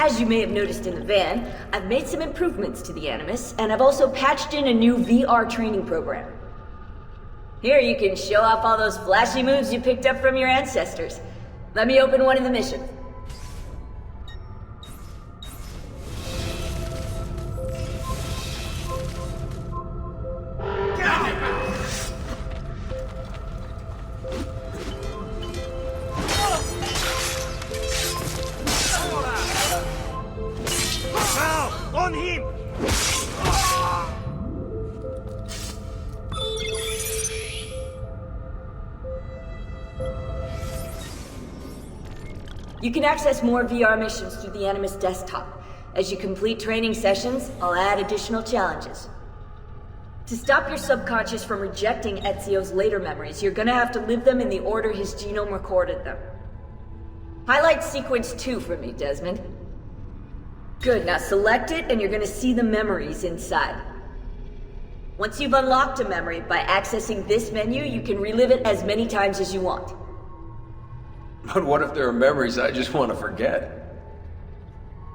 As you may have noticed in the van, I've made some improvements to the Animus, and I've also patched in a new VR training program. Here you can show off all those flashy moves you picked up from your ancestors. Let me open one of the missions. On him! You can access more VR missions through the Animus desktop. As you complete training sessions, I'll add additional challenges. To stop your subconscious from rejecting Ezio's later memories, you're gonna have to live them in the order his genome recorded them. Highlight sequence 2 for me, Desmond. Good, now select it and you're gonna see the memories inside. Once you've unlocked a memory, by accessing this menu, you can relive it as many times as you want. But what if there are memories I just want to forget?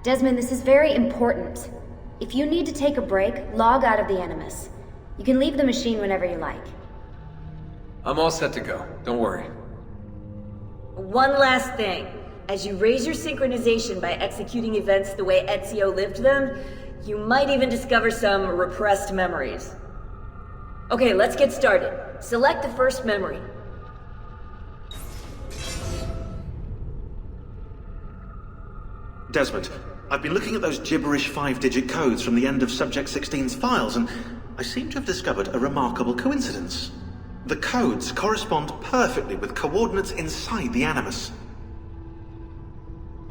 Desmond, this is very important. If you need to take a break, log out of the Animus. You can leave the machine whenever you like. I'm all set to go, don't worry. One last thing. As you raise your synchronization by executing events the way Ezio lived them, you might even discover some repressed memories. Okay, let's get started. Select the first memory. Desmond, I've been looking at those gibberish 5-digit codes from the end of Subject 16's files, and I seem to have discovered a remarkable coincidence. The codes correspond perfectly with coordinates inside the Animus.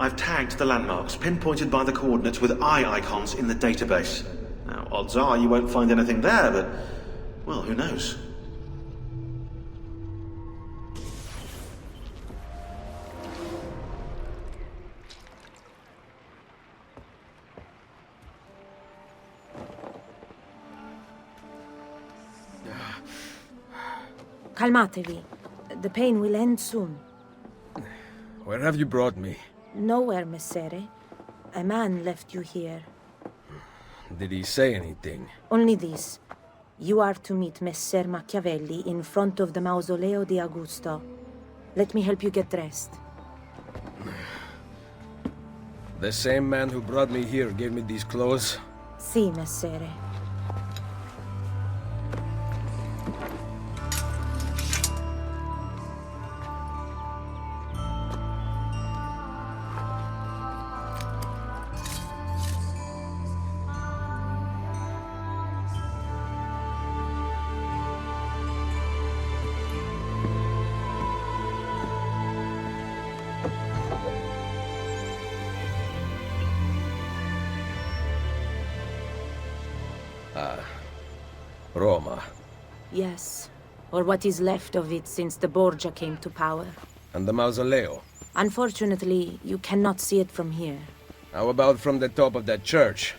I've tagged the landmarks, pinpointed by the coordinates with eye icons in the database. Now, odds are you won't find anything there, but, well, who knows? Calmatevi. The pain will end soon. Where have you brought me? Nowhere, Messere. A man left you here. Did he say anything? Only this. You are to meet Messer Machiavelli in front of the Mausoleo di Augusto. Let me help you get dressed. The same man who brought me here gave me these clothes? Si, Messere. Roma. Yes. Or what is left of it since the Borgia came to power. And the Mausoleo? Unfortunately, you cannot see it from here. How about from the top of that church?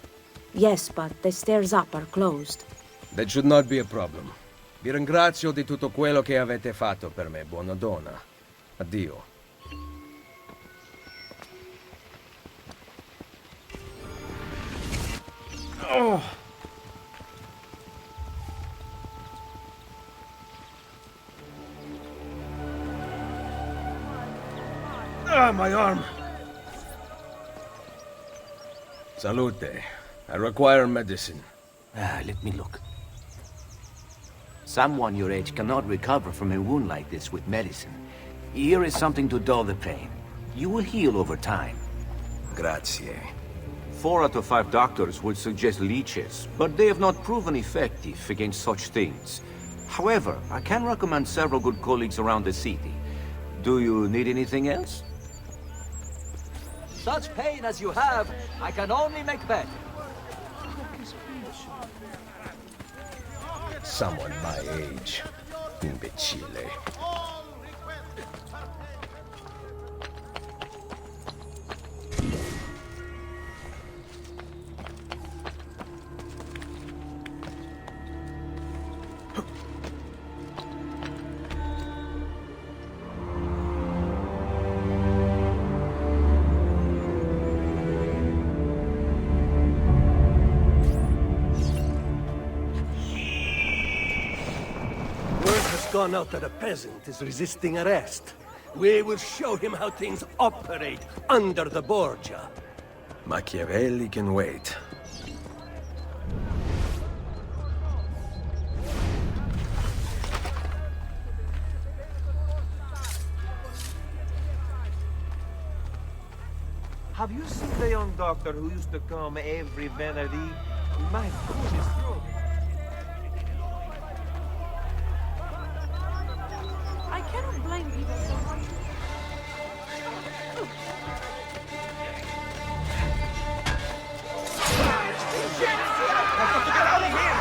Yes, but the stairs up are closed. That should not be a problem. Vi ringrazio di tutto quello che avete fatto per me, buona donna. Addio. Oh! Ah, my arm! Salute. I require medicine. Let me look. Someone your age cannot recover from a wound like this with medicine. Here is something to dull the pain. You will heal over time. Grazie. 4 out of 5 doctors would suggest leeches, but they have not proven effective against such things. However, I can recommend several good colleagues around the city. Do you need anything else? Such pain as you have, I can only make better. Someone my age. Imbecile. gone out that a peasant is resisting arrest. We will show him how things operate under the Borgia. Machiavelli can wait. Have you seen the young doctor who used to come every Venerdì? My goodness, bro. I cannot blame people so much. I've got to get out of here!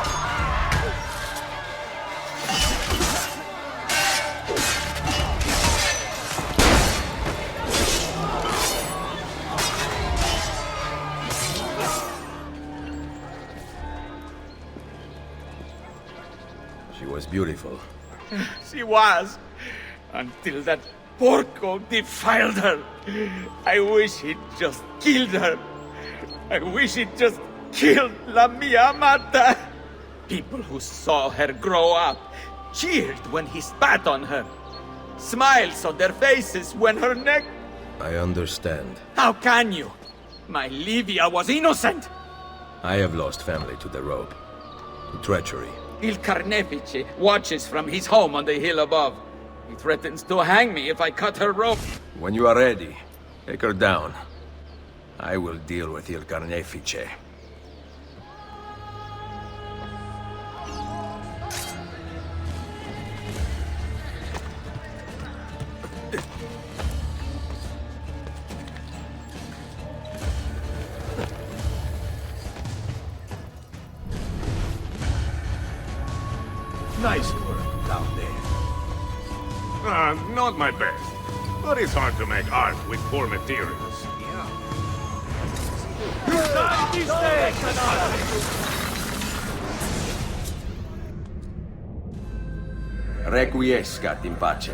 She was beautiful. She was, until that porco defiled her. I wish he'd just killed her. I wish he'd just killed La Mia Amata. People who saw her grow up cheered when he spat on her. Smiles on their faces when her neck... I understand. How can you? My Livia was innocent. I have lost family to the rope, to treachery. Il Carnefice watches from his home on the hill above. He threatens to hang me if I cut her rope. When you are ready, take her down. I will deal with Il Carnefice. Nice work down there. Not my best. But it's hard to make art with poor materials. Requiescat in pace.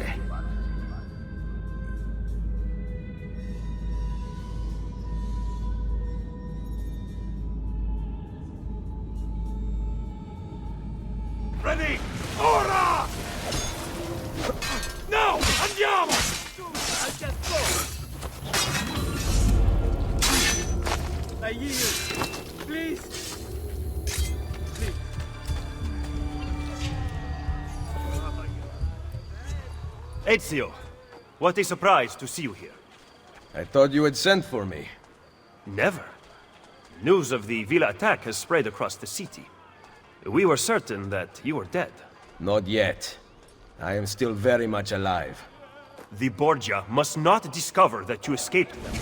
Ready? Ora! No! Andiamo! I'll just go! I yield. Please! Please. Ezio, what a surprise to see you here. I thought you had sent for me. Never. News of the Villa attack has spread across the city. We were certain that you were dead. Not yet. I am still very much alive. The Borgia must not discover that you escaped them.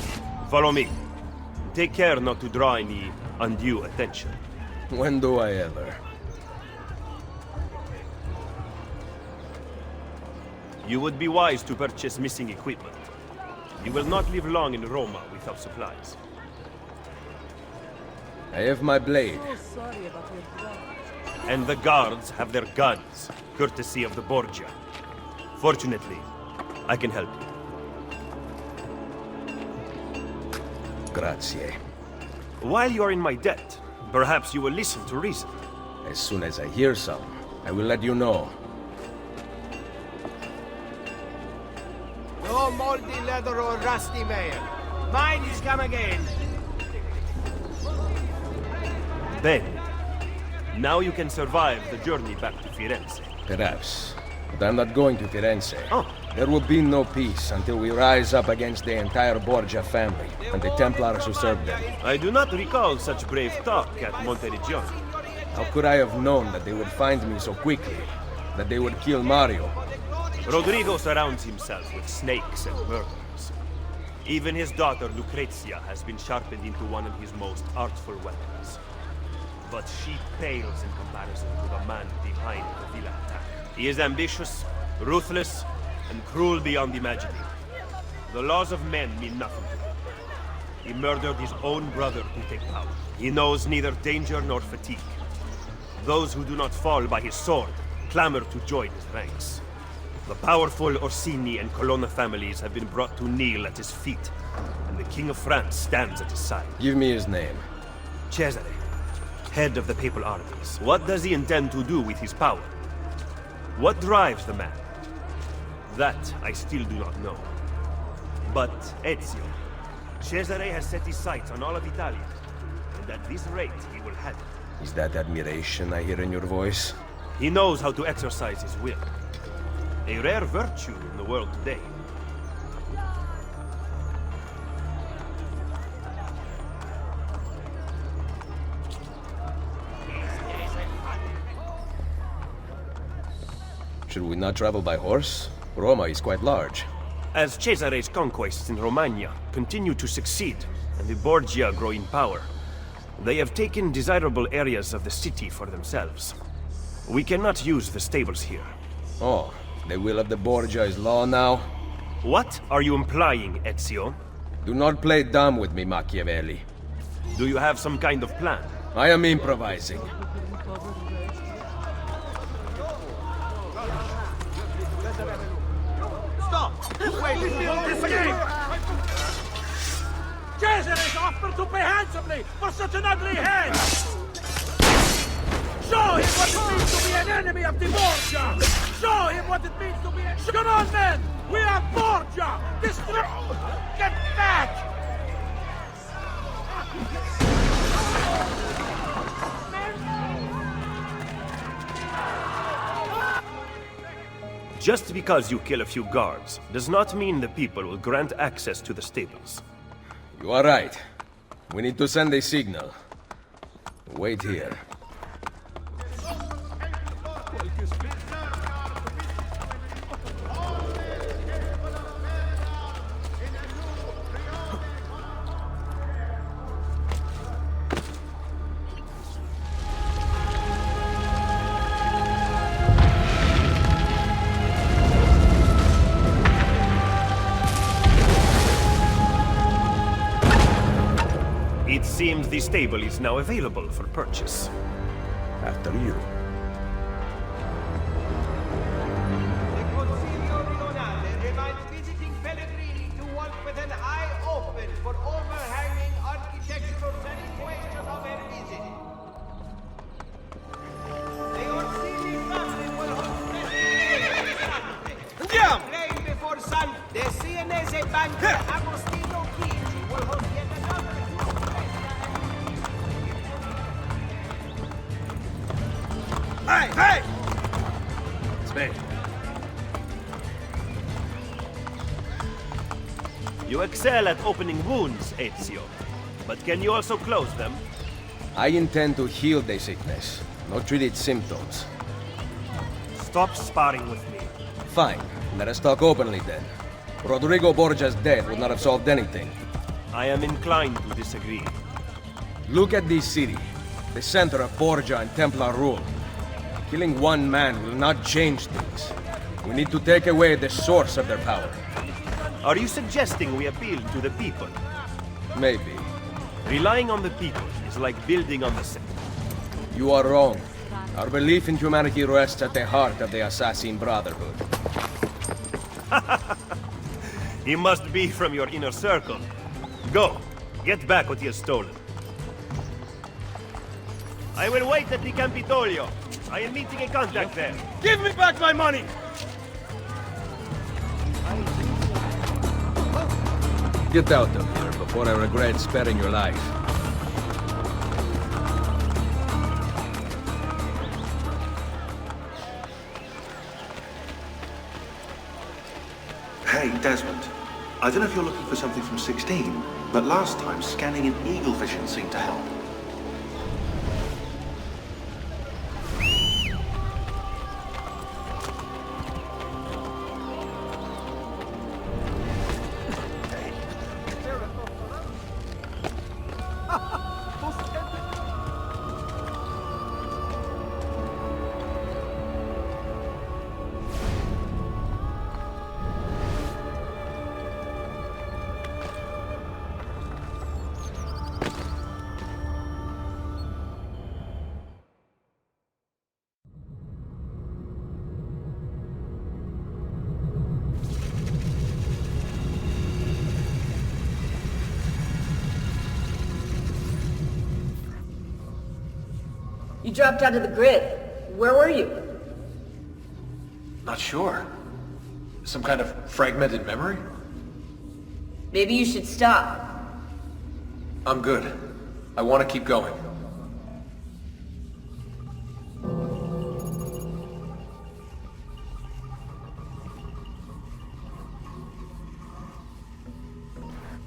Follow me. Take care not to draw any undue attention. When do I ever? You would be wise to purchase missing equipment. You will not live long in Roma without supplies. I have my blade. Sorry about your brother. And the guards have their guns, courtesy of the Borgia. Fortunately, I can help you. Grazie. While you are in my debt, perhaps you will listen to reason. As soon as I hear some, I will let you know. No moldy leather or rusty mail. Mine is come again. Ben, now you can survive the journey back to Firenze. Perhaps. But I'm not going to Firenze. Oh. There will be no peace until we rise up against the entire Borgia family and the Templars who serve them. I do not recall such brave talk at Monteriggioni. How could I have known that they would find me so quickly? That they would kill Mario? Rodrigo surrounds himself with snakes and murderers. Even his daughter Lucrezia has been sharpened into one of his most artful weapons. But she pales in comparison to the man behind the Villa attack. He is ambitious, ruthless, and cruel beyond imagining. The laws of men mean nothing to him. He murdered his own brother to take power. He knows neither danger nor fatigue. Those who do not fall by his sword clamor to join his ranks. The powerful Orsini and Colonna families have been brought to kneel at his feet, and the King of France stands at his side. Give me his name. Cesare, head of the papal armies. What does he intend to do with his power? What drives the man? That I still do not know. But Ezio, Cesare has set his sights on all of Italia, and at this rate he will have it. Is that admiration I hear in your voice? He knows how to exercise his will. A rare virtue in the world today. Should we not travel by horse? Roma is quite large. As Cesare's conquests in Romagna continue to succeed, and the Borgia grow in power, they have taken desirable areas of the city for themselves. We cannot use the stables here. Oh, the will of the Borgia is law now? What are you implying, Ezio? Do not play dumb with me, Machiavelli. Do you have some kind of plan? I am improvising. Wait, this game! Cesare's offered to pay handsomely for such an ugly head! Show him what it means to be an enemy of the Borgia! Show him what it means to be a... Come on, men! We are Borgia! Get back! Just because you kill a few guards does not mean the people will grant access to the stables. You are right. We need to send a signal. Wait here. It seems the stable is now available for purchase. After you. The Consiglio Regionale reminds visiting Pellegrini to walk with an eye open for overhanging architectural situation of their visit. The Orsini family will host Andiamo! Praying before sun, the Sienese banker Agostino Chigi will host yet another. Hey, hey! It's me. You excel at opening wounds, Ezio. But can you also close them? I intend to heal the sickness, not treat its symptoms. Stop sparring with me. Fine. Let us talk openly then. Rodrigo Borgia's death would not have solved anything. I am inclined to disagree. Look at this city, the center of Borgia and Templar rule. Killing one man will not change things. We need to take away the source of their power. Are you suggesting we appeal to the people? Maybe. Relying on the people is like building on the sea. You are wrong. Our belief in humanity rests at the heart of the assassin Brotherhood. He must be from your inner circle. Go, get back what he has stolen. I will wait at the Campitolio. I am meeting a contact there. Give me back my money! Get out of here before I regret sparing your life. Hey, Desmond. I don't know if you're looking for something from 16, but last time scanning in Eagle Vision seemed to help. You dropped out of the grid. Where were you? Not sure. Some kind of fragmented memory? Maybe you should stop. I'm good. I want to keep going.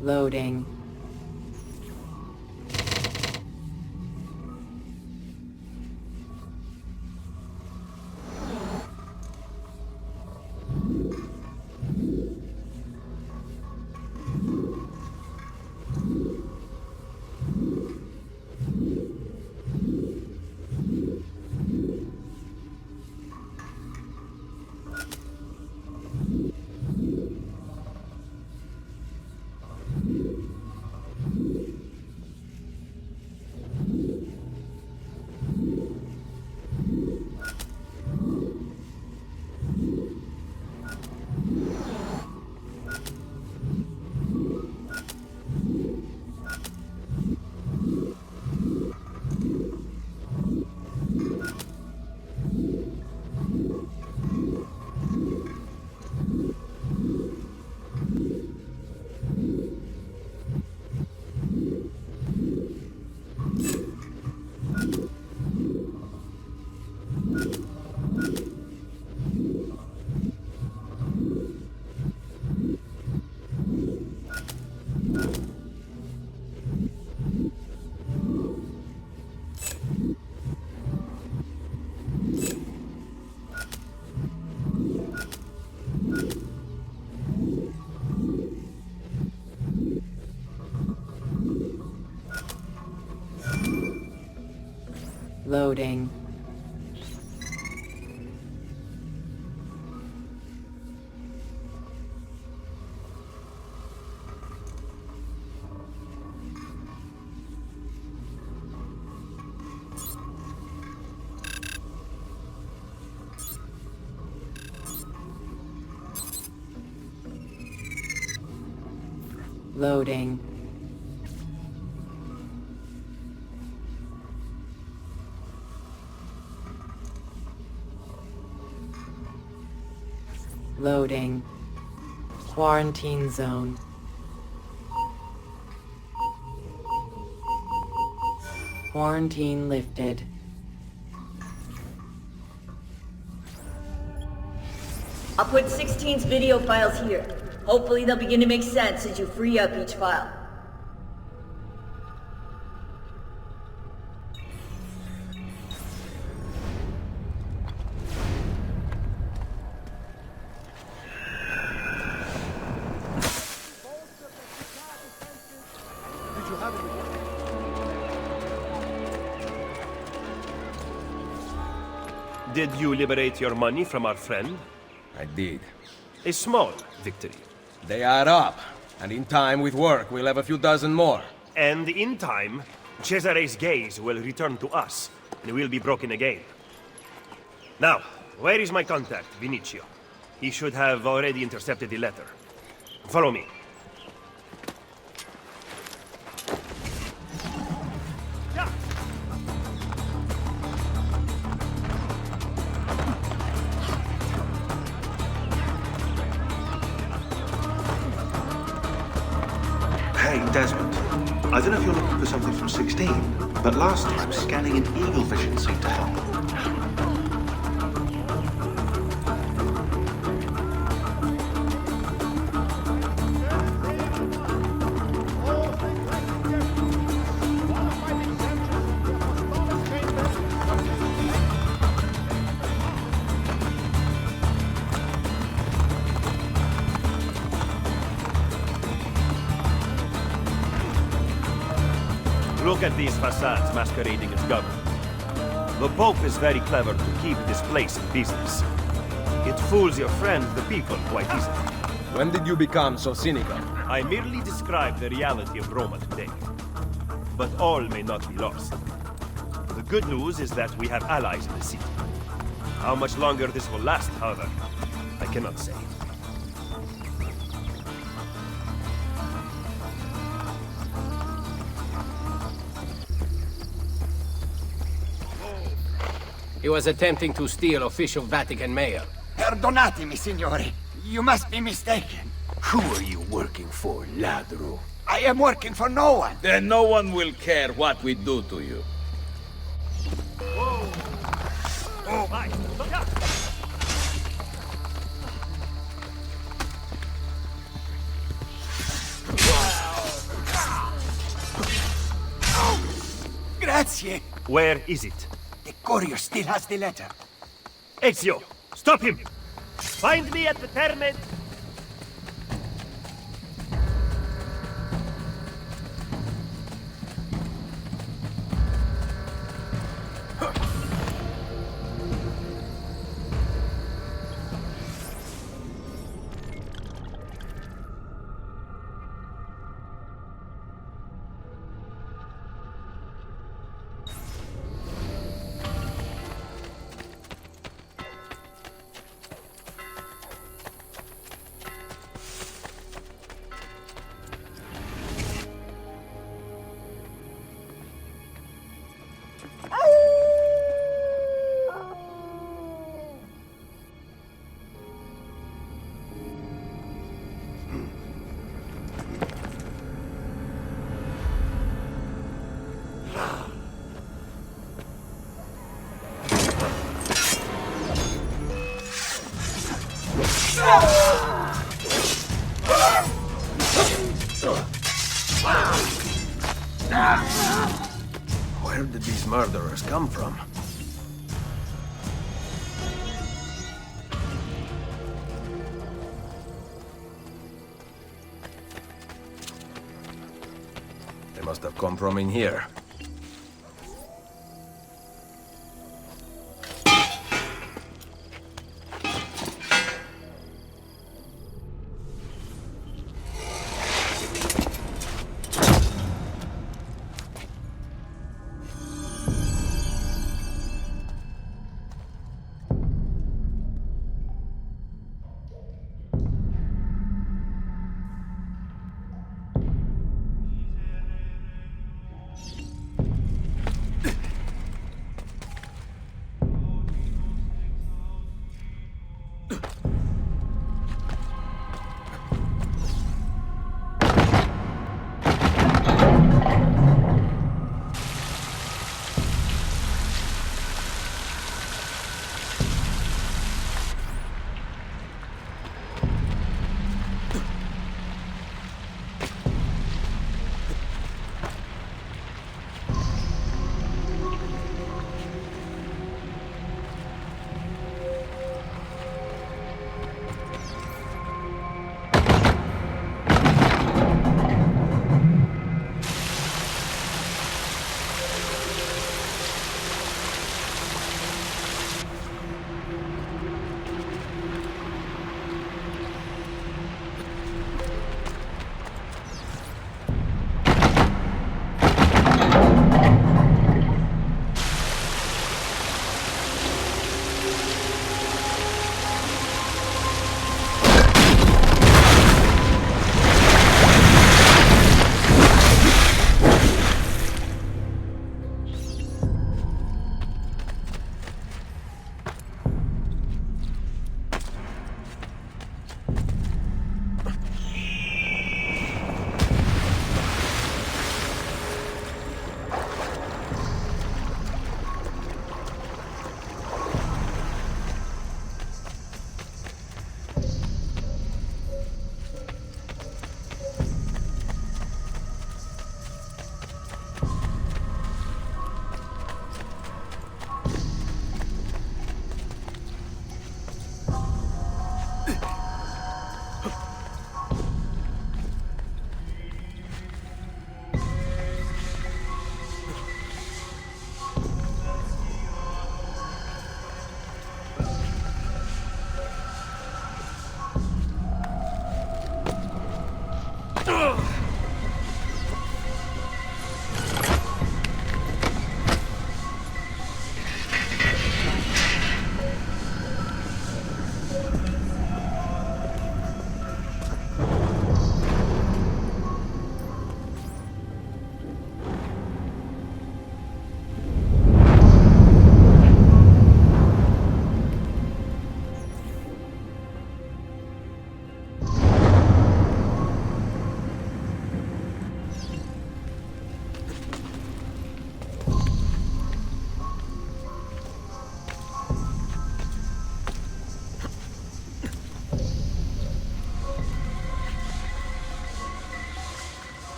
Loading. Loading. Loading. Loading. Quarantine zone. Quarantine lifted. I'll put 16's video files here. Hopefully they'll begin to make sense as you free up each file. Did you liberate your money from our friend? I did. A small victory. They add up, and in time with work, we'll have a few dozen more. And in time, Cesare's gaze will return to us, and we'll be broken again. Now, where is my contact, Vinicio? He should have already intercepted the letter. Follow me. Hey, Desmond. I don't know if you're looking for something from 16, but last time scanning in eagle vision seemed to help. Look at these facades masquerading as government. The Pope is very clever to keep this place in business. It fools your friend, the people, quite easily. When did you become so cynical? I merely describe the reality of Roma today. But all may not be lost. The good news is that we have allies in the city. How much longer this will last, however, I cannot say. He was attempting to steal official Vatican mail. Perdonatemi, signore. You must be mistaken. Who are you working for, ladro? I am working for no one. Then no one will care what we do to you. Oh, my. Grazie. Where is it? The courier still has the letter. Ezio, stop him! Find me at the Terme... Where did these murderers come from? They must have come from in here.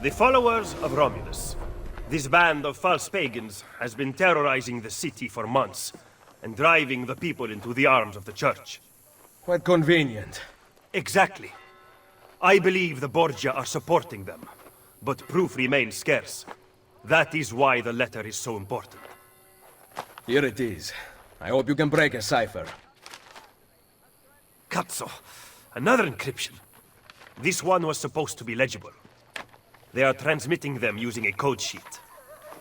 The followers of Romulus. This band of false pagans has been terrorizing the city for months and driving the people into the arms of the church. Quite convenient. Exactly. I believe the Borgia are supporting them, but proof remains scarce. That is why the letter is so important. Here it is. I hope you can break a cipher. Cazzo! Another encryption. This one was supposed to be legible. They are transmitting them using a code sheet.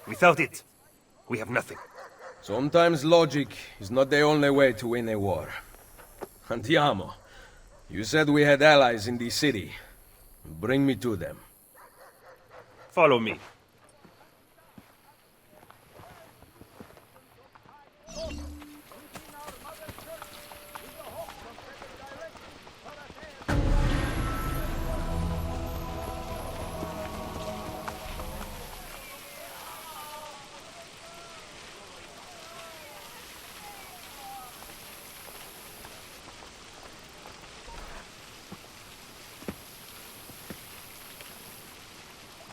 Without it, we have nothing. Sometimes logic is not the only way to win a war. Andiamo. You said we had allies in the city. Bring me to them. Follow me.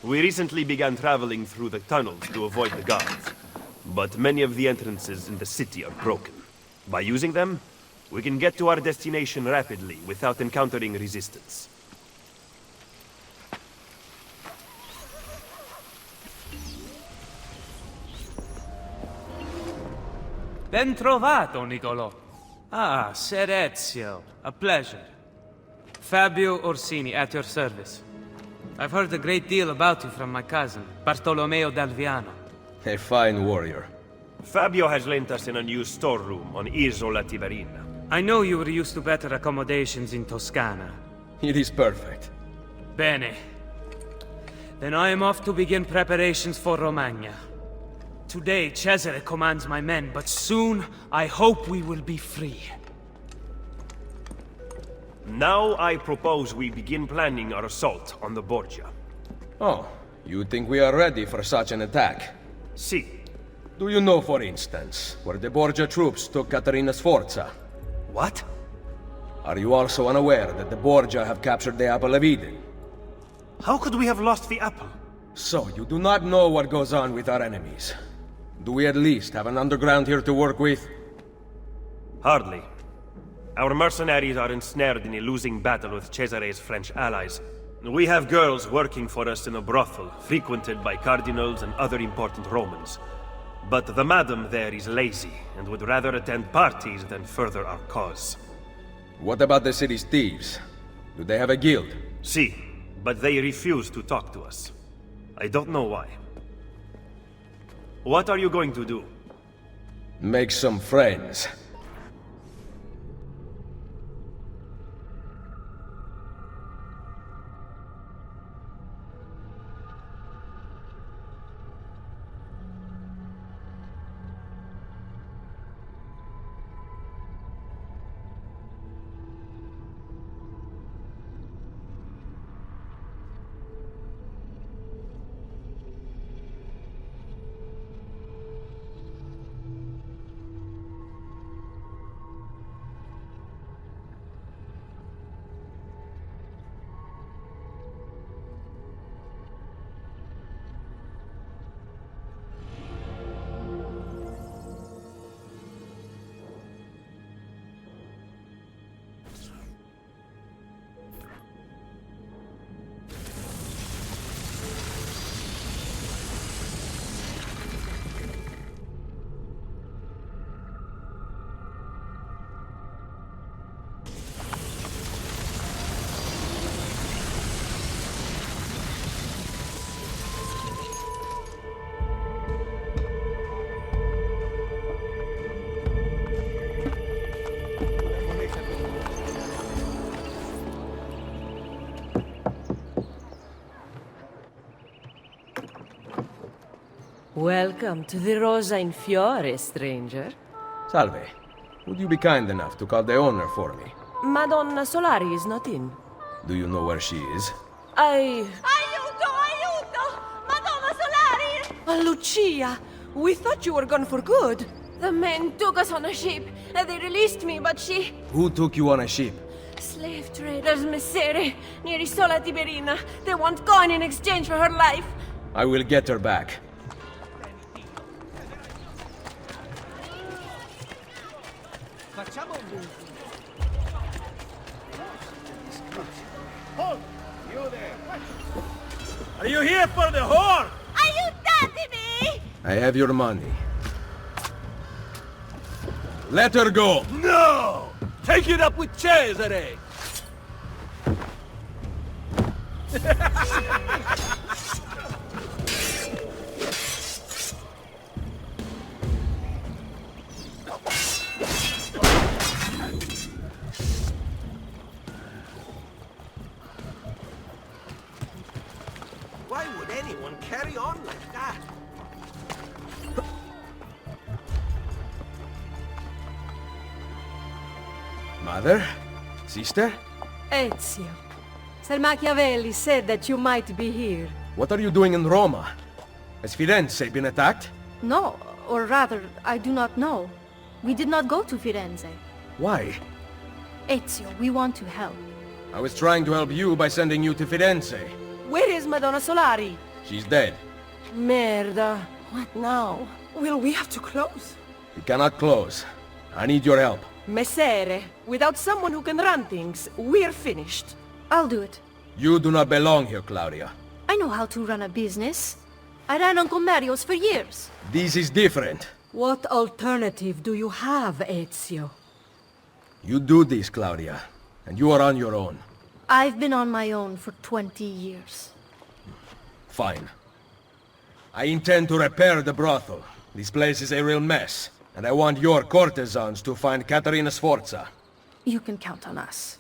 We recently began traveling through the tunnels to avoid the guards, but many of the entrances in the city are broken. By using them, we can get to our destination rapidly without encountering resistance. Ben trovato, Nicolò. Ah, Ser Ezio. A pleasure. Fabio Orsini, at your service. I've heard a great deal about you from my cousin, Bartolomeo d'Alviano. A fine warrior. Fabio has lent us in a new storeroom on Isola Tiberina. I know you were used to better accommodations in Toscana. It is perfect. Bene. Then I am off to begin preparations for Romagna. Today, Cesare commands my men, but soon I hope we will be free. Now I propose we begin planning our assault on the Borgia. Oh, you think we are ready for such an attack? Si. Do you know, for instance, where the Borgia troops took Caterina Sforza? What? Are you also unaware that the Borgia have captured the Apple of Eden? How could we have lost the apple? So, you do not know what goes on with our enemies. Do we at least have an underground here to work with? Hardly. Our mercenaries are ensnared in a losing battle with Cesare's French allies. We have girls working for us in a brothel, frequented by cardinals and other important Romans. But the madam there is lazy, and would rather attend parties than further our cause. What about the city's thieves? Do they have a guild? Si, but they refuse to talk to us. I don't know why. What are you going to do? Make some friends. Welcome to the Rosa in Fiore, stranger. Salve. Would you be kind enough to call the owner for me? Madonna Solari is not in. Do you know where she is? Aiuto! Aiuto! Madonna Solari! Lucia! We thought you were gone for good. The men took us on a ship, and they released me, but she... Who took you on a ship? Slave traders, messere, near Isola Tiberina. They want coin in exchange for her life. I will get her back. Hold! You there! Are you here for the whore? Aiutatemi! I have your money. Let her go! No! Take it up with Cesare! Why would anyone carry on like that? Mother? Sister? Ezio. Sir Machiavelli said that you might be here. What are you doing in Roma? Has Firenze been attacked? No, or rather, I do not know. We did not go to Firenze. Why? Ezio, we want to help. I was trying to help you by sending you to Firenze. Where is Madonna Solari? She's dead. Merda. What now? Will we have to close? We cannot close. I need your help. Messere, without someone who can run things, we're finished. I'll do it. You do not belong here, Claudia. I know how to run a business. I ran on Commerios for years. This is different. What alternative do you have, Ezio? You do this, Claudia, and you are on your own. I've been on my own for 20 years. Fine. I intend to repair the brothel. This place is a real mess, and I want your courtesans to find Caterina Sforza. You can count on us.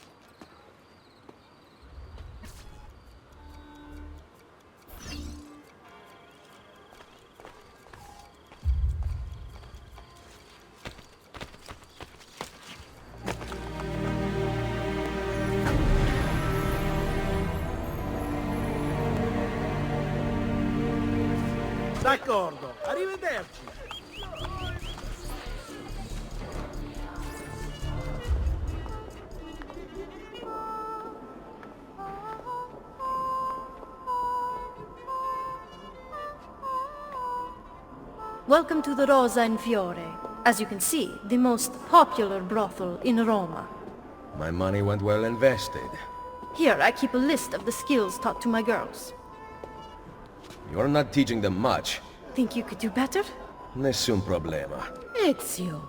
D'accordo, arrivederci. Welcome to the Rosa and Fiore. As you can see, the most popular brothel in Roma. My money went well invested. Here, I keep a list of the skills taught to my girls. You're not teaching them much. Think you could do better? Nessun problema. Ezio,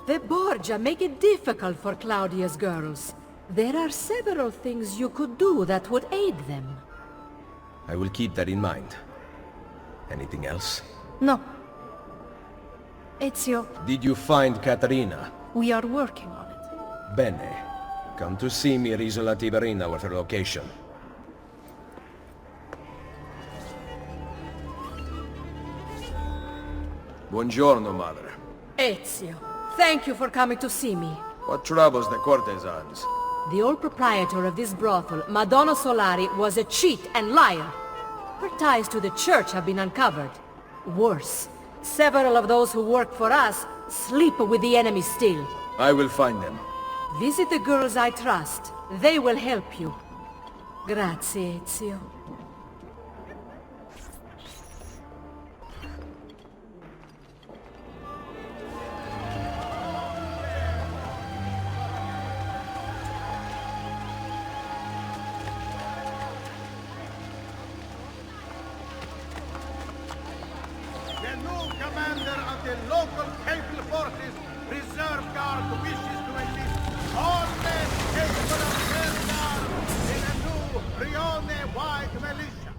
the Borgia make it difficult for Claudia's girls. There are several things you could do that would aid them. I will keep that in mind. Anything else? No. Ezio, Did you find Caterina? we are working on it. Bene. Come to see me at Isola Tiberina with her location. Buongiorno, mother. Ezio, thank you for coming to see me. What troubles the courtesans? The old proprietor of this brothel, Madonna Solari, was a cheat and liar. Her ties to the church have been uncovered. Worse, several of those who work for us sleep with the enemy still. I will find them. Visit the girls I trust. They will help you. Grazie, Ezio. The new commander of the local Capel forces, Reserve Guard, wishes to enlist all men capable of carrying arms in a new Rione-wide militia.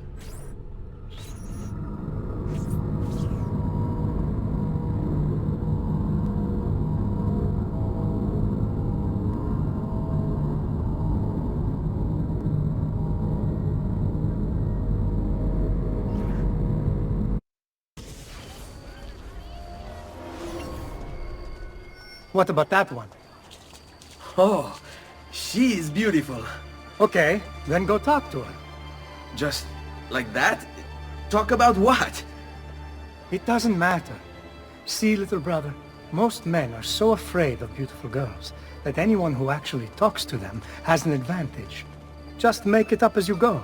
What about that one? Oh, she is beautiful. Okay, then go talk to her. Just like that? Talk about what? It doesn't matter. See, little brother, Most men are so afraid of beautiful girls that anyone who actually talks to them has an advantage. Just make it up as you go.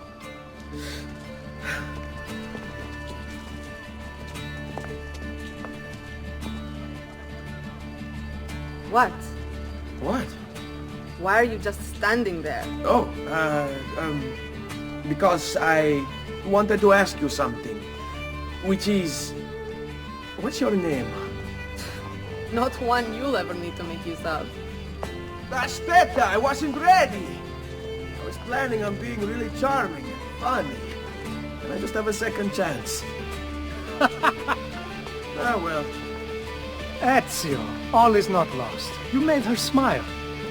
What? What? Why are you just standing there? Oh, because I wanted to ask you something. Which is... What's your name? Not one you'll ever need to make use of. That's that, I wasn't ready. I was planning on being really charming and funny. And I just have a second chance. Ah, well. Ezio, all is not lost. You made her smile.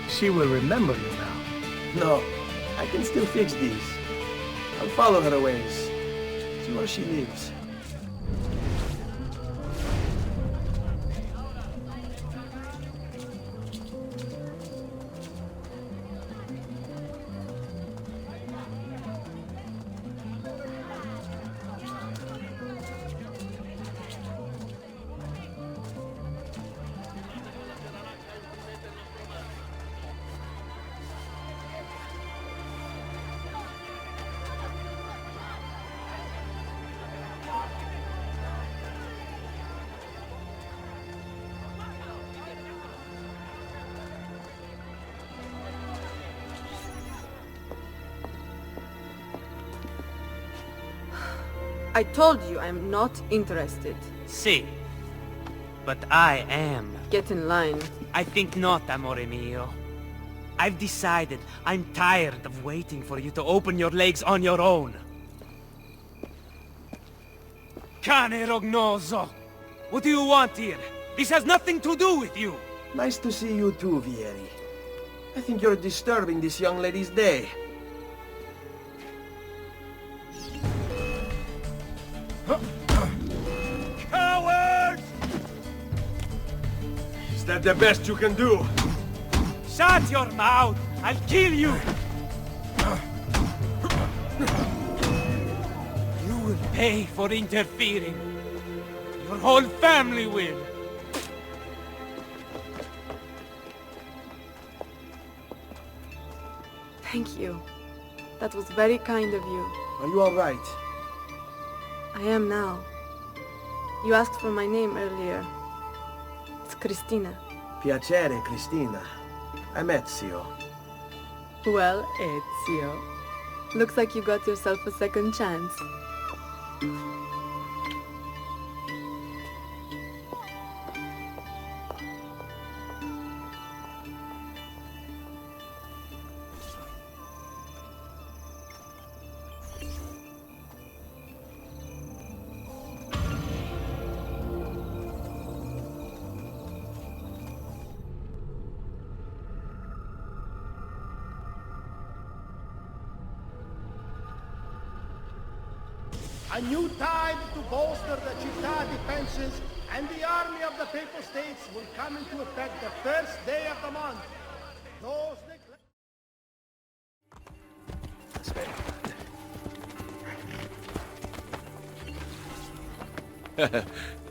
She will remember you now. No, I can still fix these. I'll follow her ways. See where she lives. I told you I'm not interested. See, but I am. Get in line. I think not, amore mio. I've decided I'm tired of waiting for you to open your legs on your own. Cane rognoso! What do you want here? This has nothing to do with you! Nice to see you too, Vieri. I think you're disturbing this young lady's day. Cowards! Is that the best you can do? Shut your mouth! I'll kill you! You will pay for interfering. Your whole family will. Thank you. That was very kind of you. Are you all right? I am now. You asked for my name earlier. It's Cristina. Piacere, Cristina. I'm Ezio. Well, Ezio. Looks like you got yourself a second chance. A new tide to bolster the città defenses, and the army of the Papal States will come into effect the first day of the month. Those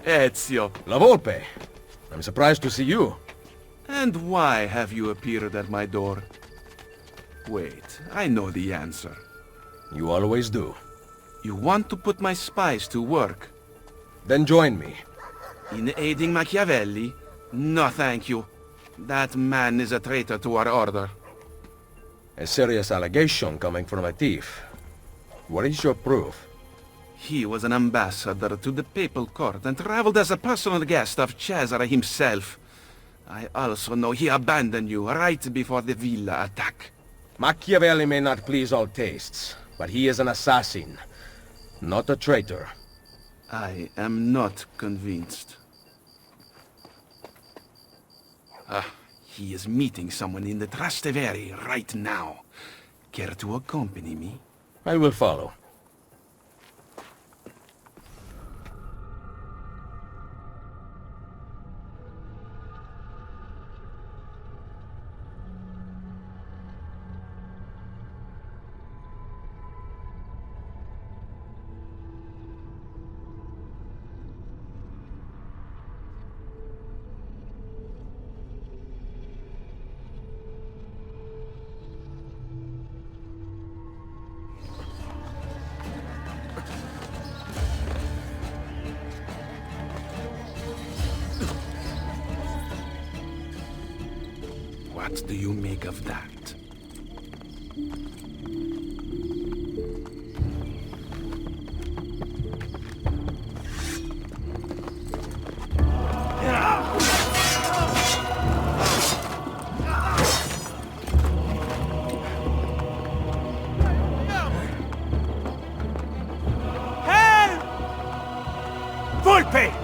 Ezio. La Volpe. I'm surprised to see you. And why have you appeared at my door? Wait, I know the answer. You always do. You want to put my spies to work? Then join me. In aiding Machiavelli? No, thank you. That man is a traitor to our order. A serious allegation coming from a thief. What is your proof? He was an ambassador to the papal court and traveled as a personal guest of Cesare himself. I also know he abandoned you right before the villa attack. Machiavelli may not please all tastes, but he is an assassin, not a traitor. I am not convinced. He is meeting someone in the Trastevere right now. Care to accompany me? I will follow. What do you make of that?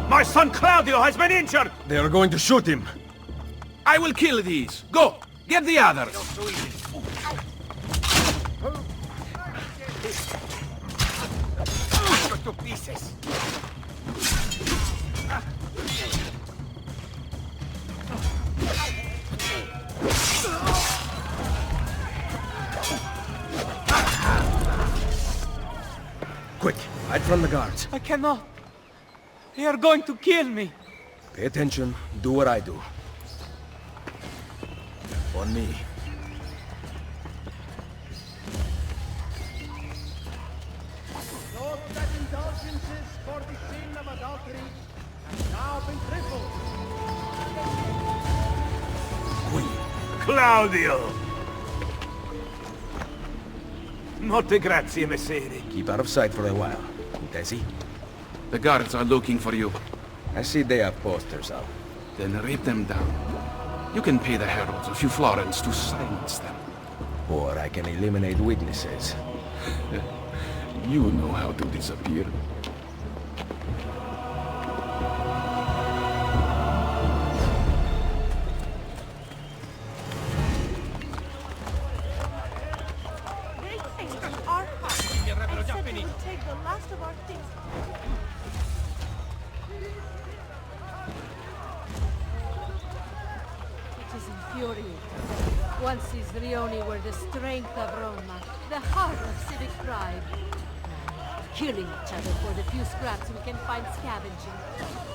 My son Claudio has been injured! They are going to shoot him. I will kill these. Go! Get the others! To pieces. Quick, hide from the guards. I cannot. They are going to kill me. Pay attention, do what I do. On me. Note that indulgences for the sin of adultery have now been tripled. Claudio! Molte grazie, messere. Keep out of sight for a while. Desi? The guards are looking for you. I see they have posters out. Then rip them down. You can pay the heralds a few florins to silence them. Or I can eliminate witnesses. You know how to disappear. They think our house and said they would take the last of our things. It is infuriating. Once Isrioni were the strength of Roma, the heart of civic pride. Now, killing each other for the few scraps we can find scavenging.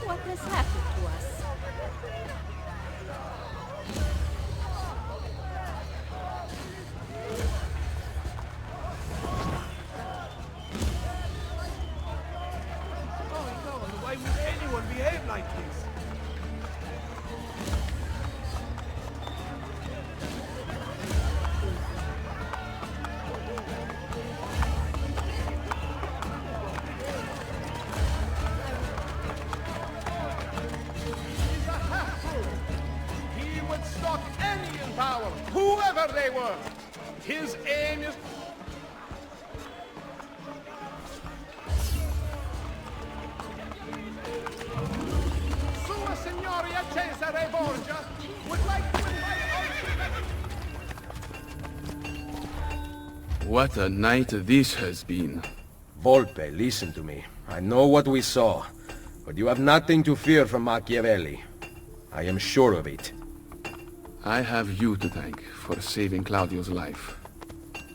What has happened to us? Why would anyone behave like this? He's a half-fool. He would stalk any in power, whoever they were. His aim is... Sua Signoria Cesare Borgia would like to invite What a night this has been. Volpe, listen to me. I know what we saw, but you have nothing to fear from Machiavelli. I am sure of it. I have you to thank for saving Claudio's life.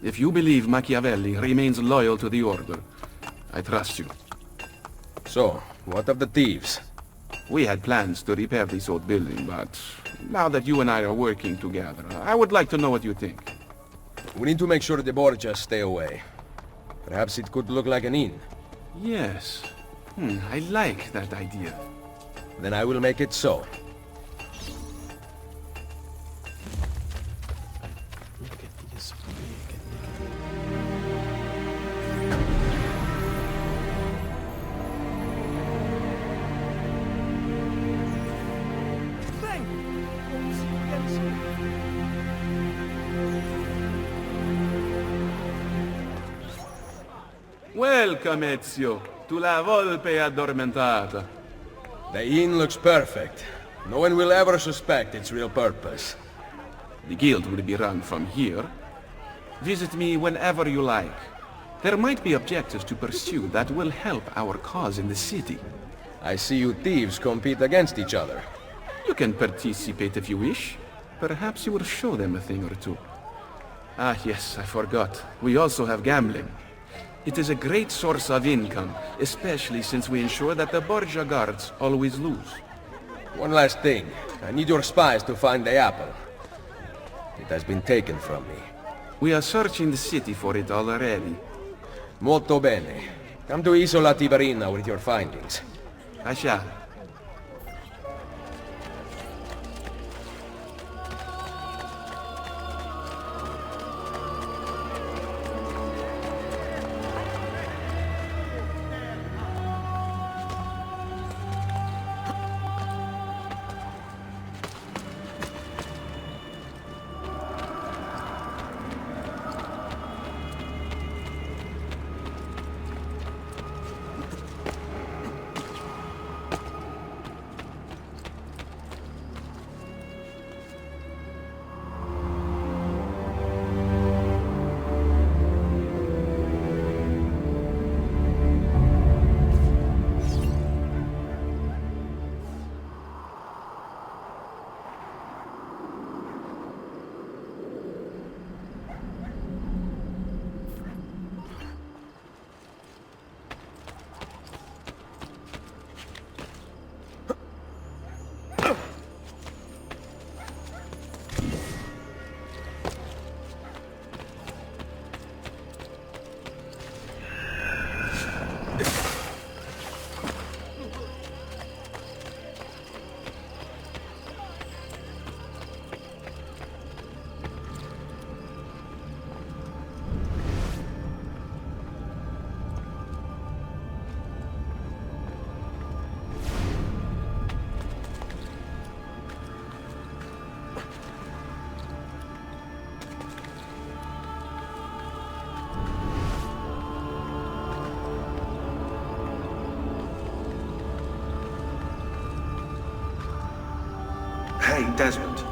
If you believe Machiavelli remains loyal to the Order, I trust you. So, what of the thieves? We had plans to repair this old building, but now that you and I are working together, I would like to know what you think. We need to make sure the Borgias stay away. Perhaps it could look like an inn. Yes. I like that idea. Then I will make it so. Welcome, Ezio, to La Volpe Addormentata. The inn looks perfect. No one will ever suspect its real purpose. The guild will be run from here. Visit me whenever you like. There might be objectives to pursue that will help our cause in the city. I see you thieves compete against each other. You can participate if you wish. Perhaps you will show them a thing or two. Ah, yes, I forgot. We also have gambling. It is a great source of income, especially since we ensure that the Borgia guards always lose. One last thing. I need your spies to find the apple. It has been taken from me. We are searching the city for it already. Molto bene. Come to Isola Tiberina with your findings. I shall. Hey, Desmond.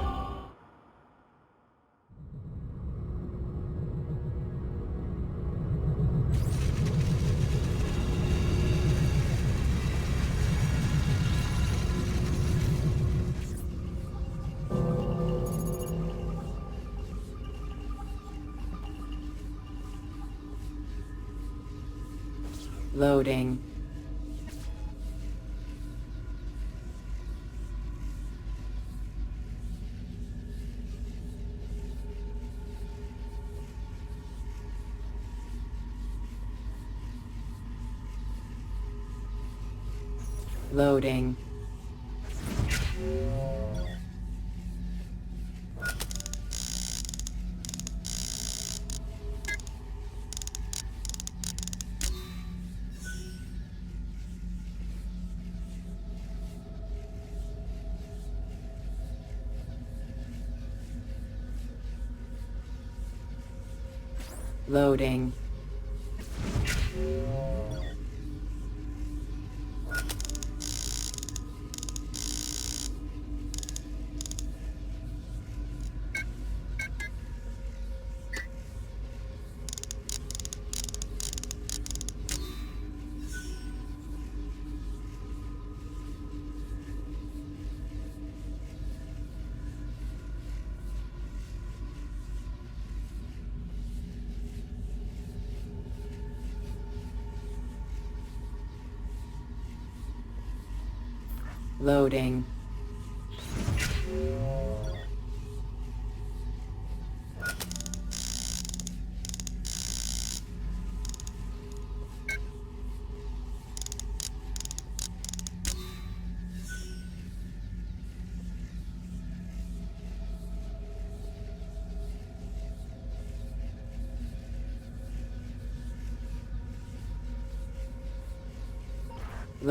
Loading. Loading. Loading. Loading.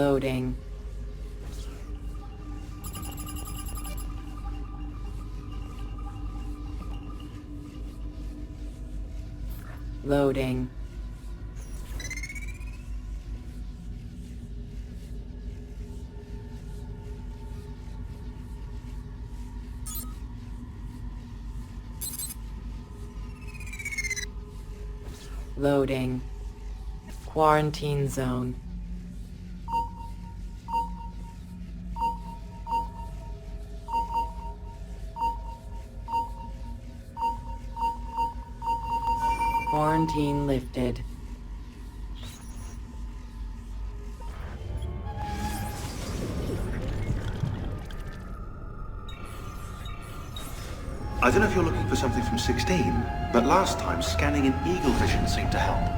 Loading. Loading. Loading. Quarantine zone. Quarantine lifted. I don't know if you're looking for something from 16, but last time scanning in Eagle Vision seemed to help.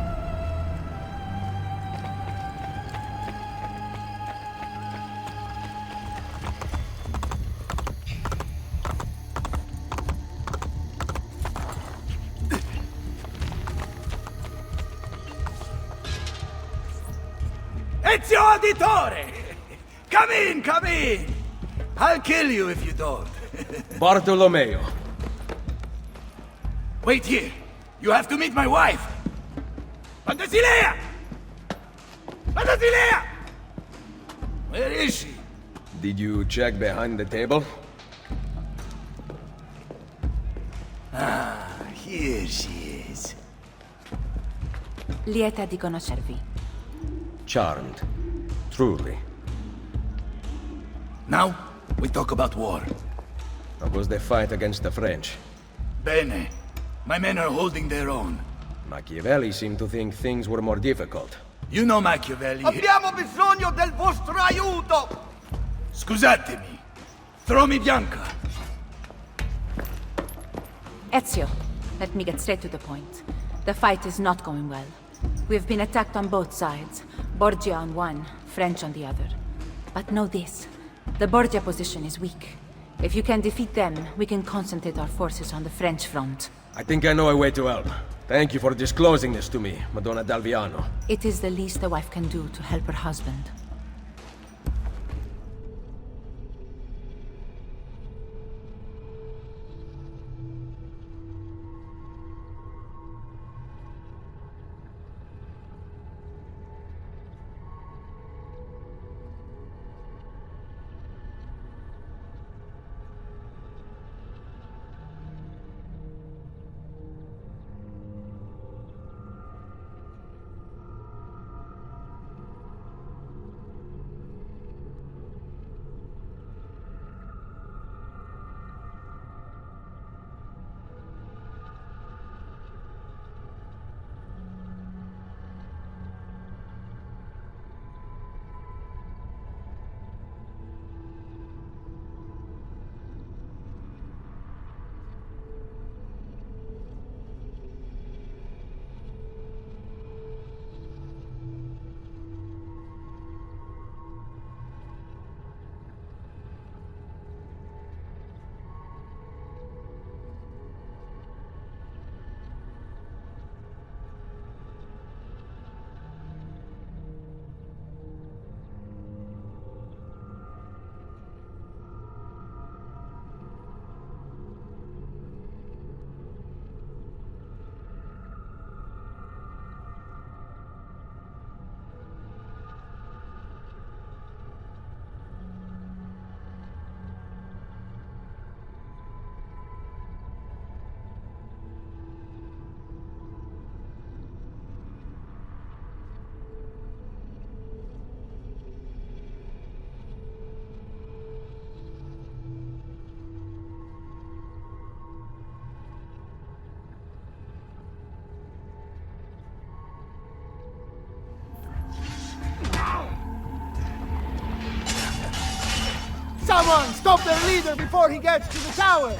Ezio Auditore! Come in, come in! I'll kill you if you don't. Bartolomeo. Wait here. You have to meet my wife. Fantasilea! Fantasilea! Where is she? Did you check behind the table? Ah, here she is. Lieta di conoscervi. Charmed. Truly. Now, we talk about war. How was the fight against the French? Bene. My men are holding their own. Machiavelli seemed to think things were more difficult. You know Machiavelli. Abbiamo bisogno del vostro aiuto! Scusatemi. Throw me Bianca. Ezio, let me get straight to the point. The fight is not going well. We've been attacked on both sides. Borgia on one, French on the other. But know this. The Borgia position is weak. If you can defeat them, we can concentrate our forces on the French front. I think I know a way to help. Thank you for disclosing this to me, Madonna Dalviano. It is the least a wife can do to help her husband. Someone stop their leader before he gets to the tower!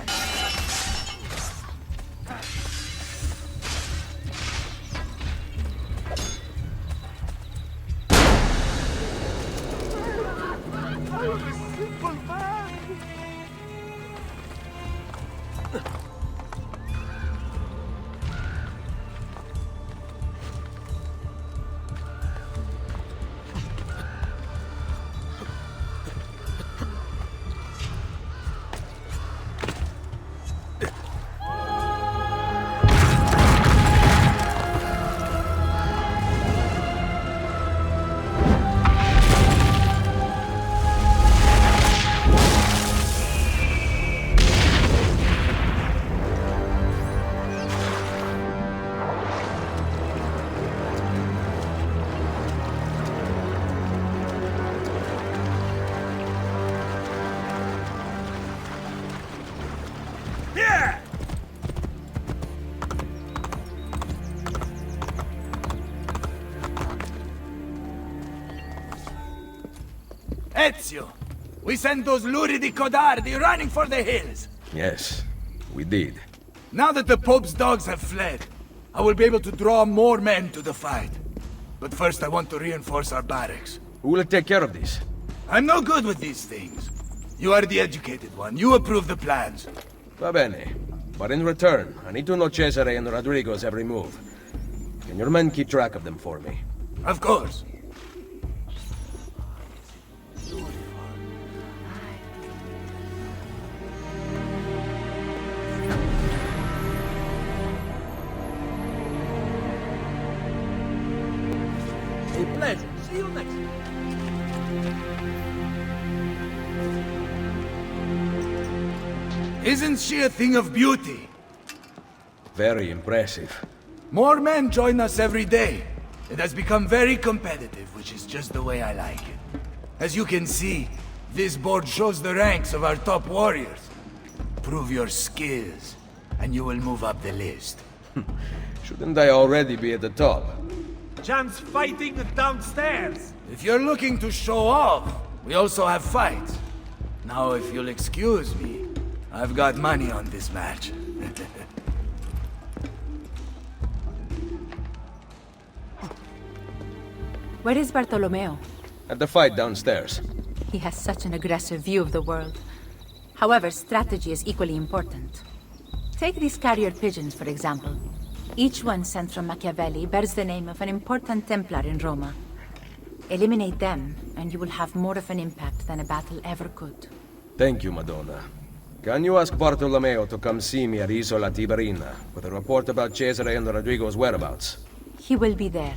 I was a simple man. Ezio! We sent those luridi codardi running for the hills! Yes, we did. Now that the Pope's dogs have fled, I will be able to draw more men to the fight. But first I want to reinforce our barracks. Who will take care of this? I'm no good with these things. You are the educated one. You approve the plans. Va bene. But in return, I need to know Cesare and Rodrigo's every move. Can your men keep track of them for me? Of course. A pleasure. See you next time. Isn't she a thing of beauty? Very impressive. More men join us every day. It has become very competitive, which is just the way I like it. As you can see, this board shows the ranks of our top warriors. Prove your skills, and you will move up the list. Shouldn't I already be at the top? Jan's fighting downstairs. If you're looking to show off, we also have fights. Now, if you'll excuse me, I've got money on this match. Where is Bartolomeo? At the fight downstairs. He has such an aggressive view of the world. However, strategy is equally important. Take these carrier pigeons, for example. Each one sent from Machiavelli bears the name of an important Templar in Roma. Eliminate them, and you will have more of an impact than a battle ever could. Thank you, Madonna. Can you ask Bartolomeo to come see me at Isola Tiberina with a report about Cesare and Rodrigo's whereabouts? He will be there.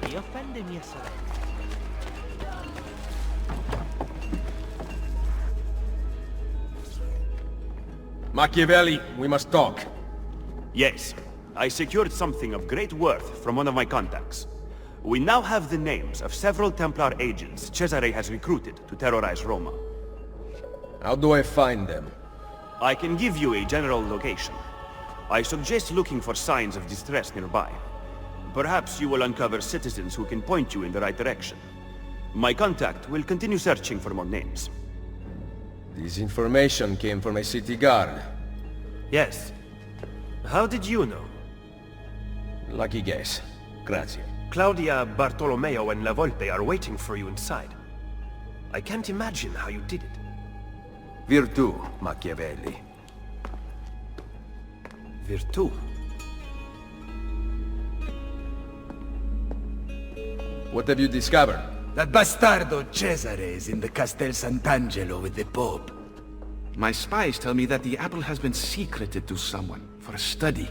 Mi offende mia sorella. Machiavelli, we must talk. Yes, I secured something of great worth from one of my contacts. We now have the names of several Templar agents Cesare has recruited to terrorize Roma. How do I find them? I can give you a general location. I suggest looking for signs of distress nearby. Perhaps you will uncover citizens who can point you in the right direction. My contact will continue searching for more names. This information came from a city guard. Yes. How did you know? Lucky guess. Grazie. Claudia, Bartolomeo, and La Volpe are waiting for you inside. I can't imagine how you did it. Virtù, Machiavelli. Virtù? What have you discovered? That bastardo Cesare is in the Castel Sant'Angelo with the Pope. My spies tell me that the apple has been secreted to someone for a study.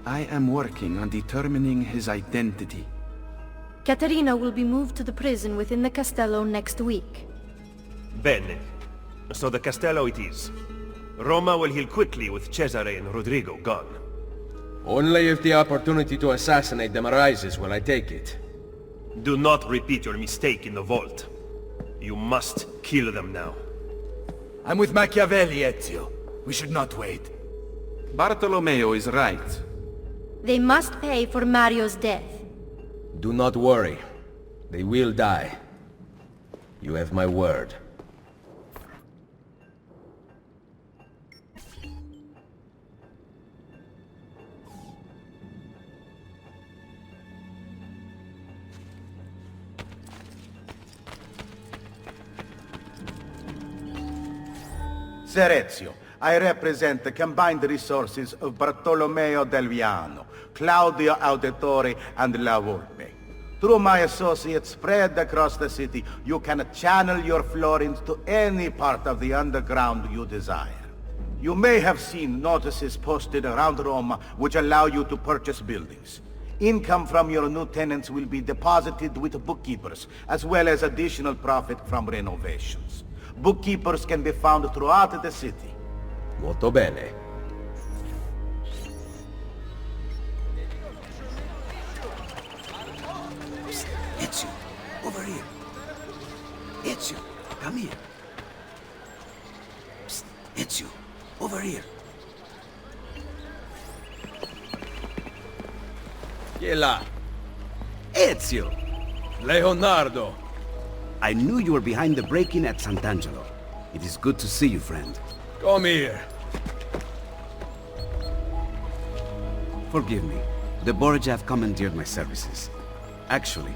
I am working on determining his identity. Caterina will be moved to the prison within the Castello next week. Bene. So the Castello it is. Roma will heal quickly with Cesare and Rodrigo gone. Only if the opportunity to assassinate them arises will I take it. Do not repeat your mistake in the vault. You must kill them now. I'm with Machiavelli, Ezio. We should not wait. Bartolomeo is right. They must pay for Mario's death. Do not worry. They will die. You have my word. Ser Ezio, I represent the combined resources of Bartolomeo del Viano, Claudio Auditore, and La Volpe. Through my associates spread across the city, you can channel your florins to any part of the underground you desire. You may have seen notices posted around Roma which allow you to purchase buildings. Income from your new tenants will be deposited with bookkeepers, as well as additional profit from renovations. Bookkeepers can be found throughout the city. Molto bene. Psst, Ezio, over here. Ezio, come here. Psst, Ezio, over here. Chi è là? Ezio! Leonardo! I knew you were behind the break-in at Sant'Angelo. It is good to see you, friend. Come here. Forgive me. The Borgia have commandeered my services. Actually,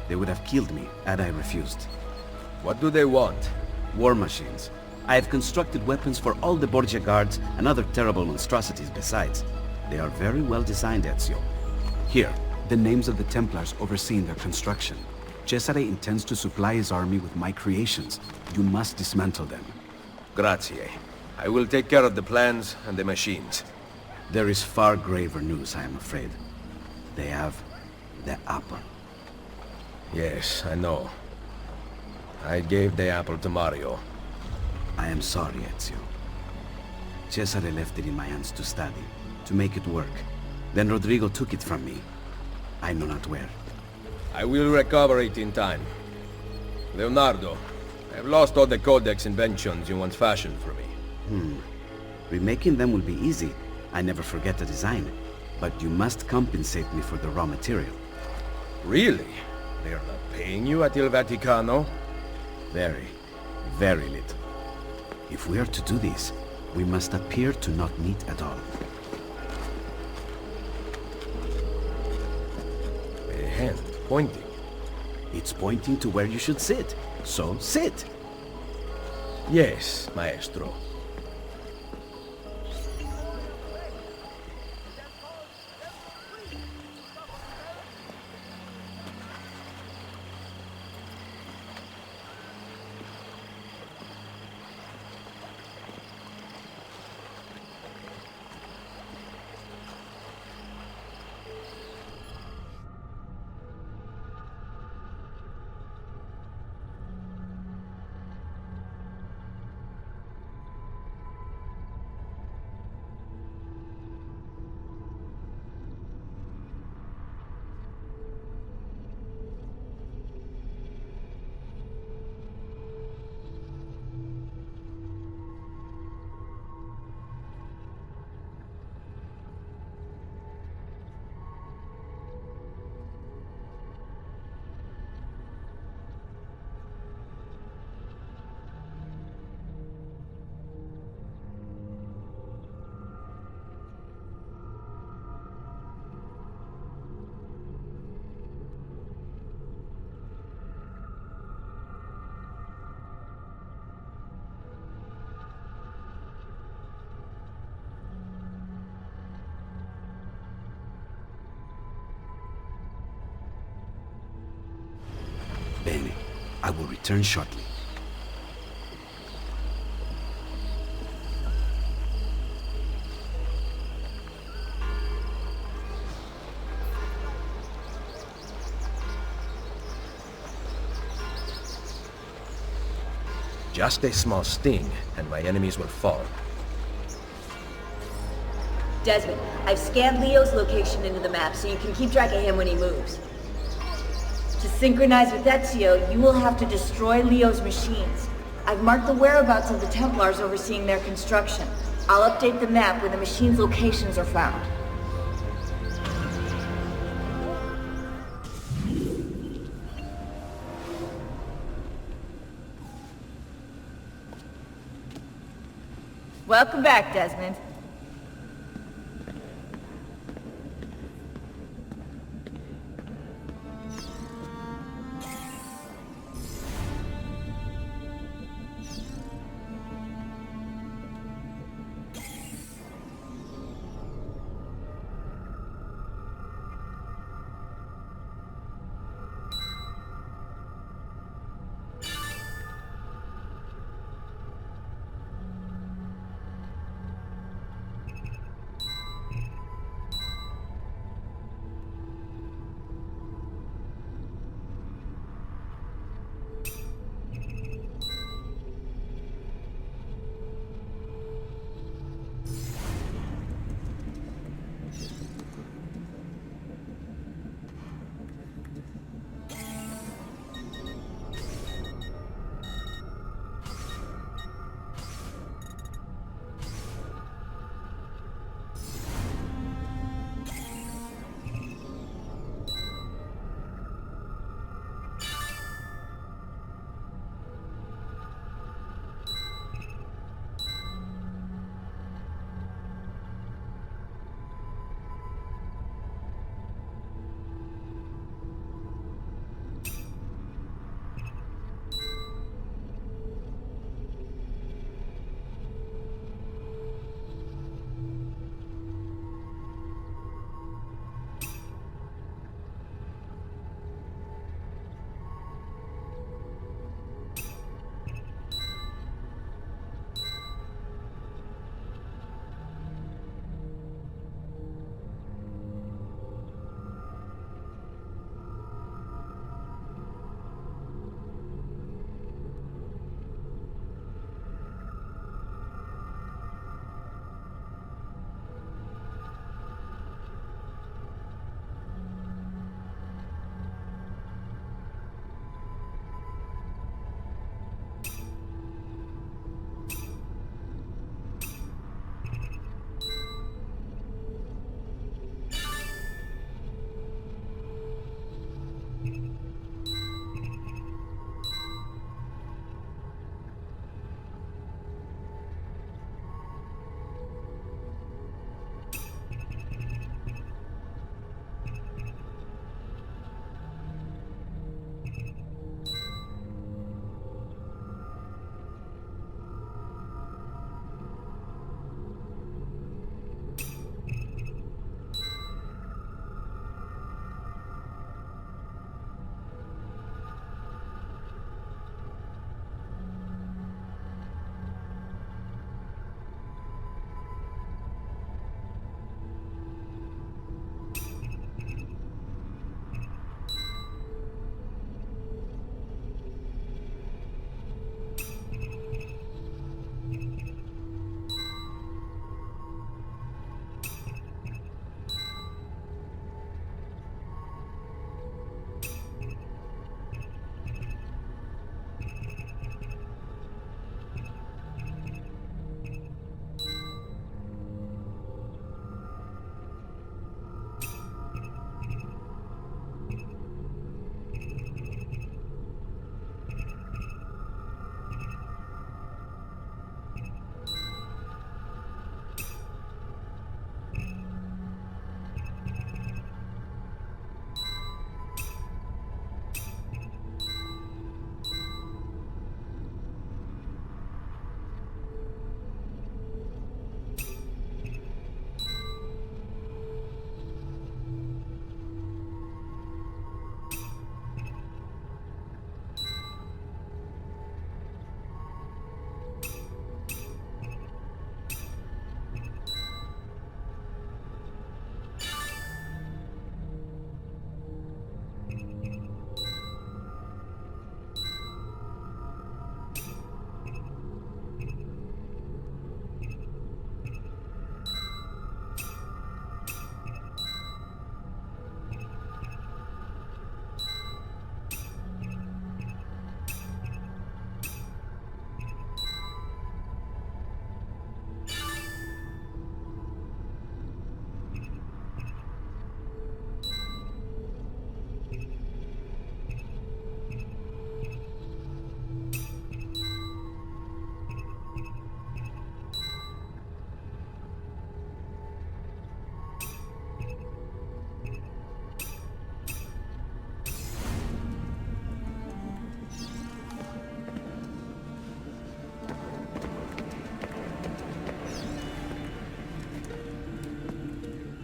they would have killed me had I refused. What do they want? War machines. I have constructed weapons for all the Borgia guards and other terrible monstrosities besides. They are very well designed, Ezio. Here, the names of the Templars overseeing their construction. Cesare intends to supply his army with my creations. You must dismantle them. Grazie. I will take care of the plans and the machines. There is far graver news, I am afraid. They have the apple. Yes, I know. I gave the apple to Mario. I am sorry, Ezio. Cesare left it in my hands to study, to make it work. Then Rodrigo took it from me. I know not where. I will recover it in time. Leonardo, I have lost all the codex inventions you once fashioned for me. Remaking them will be easy. I never forget the design. But you must compensate me for the raw material. Really? They are not paying you at Il Vaticano? Very, very little. If we are to do this, we must appear to not meet at all. A hand pointing. It's pointing to where you should sit. So sit. Yes, maestro. return shortly. Just a small sting, and my enemies will fall. Desmond, I've scanned Leo's location into the map so you can keep track of him when he moves. To synchronize with Ezio, you will have to destroy Leo's machines. I've marked the whereabouts of the Templars overseeing their construction. I'll update the map when the machines' locations are found. Welcome back, Desmond.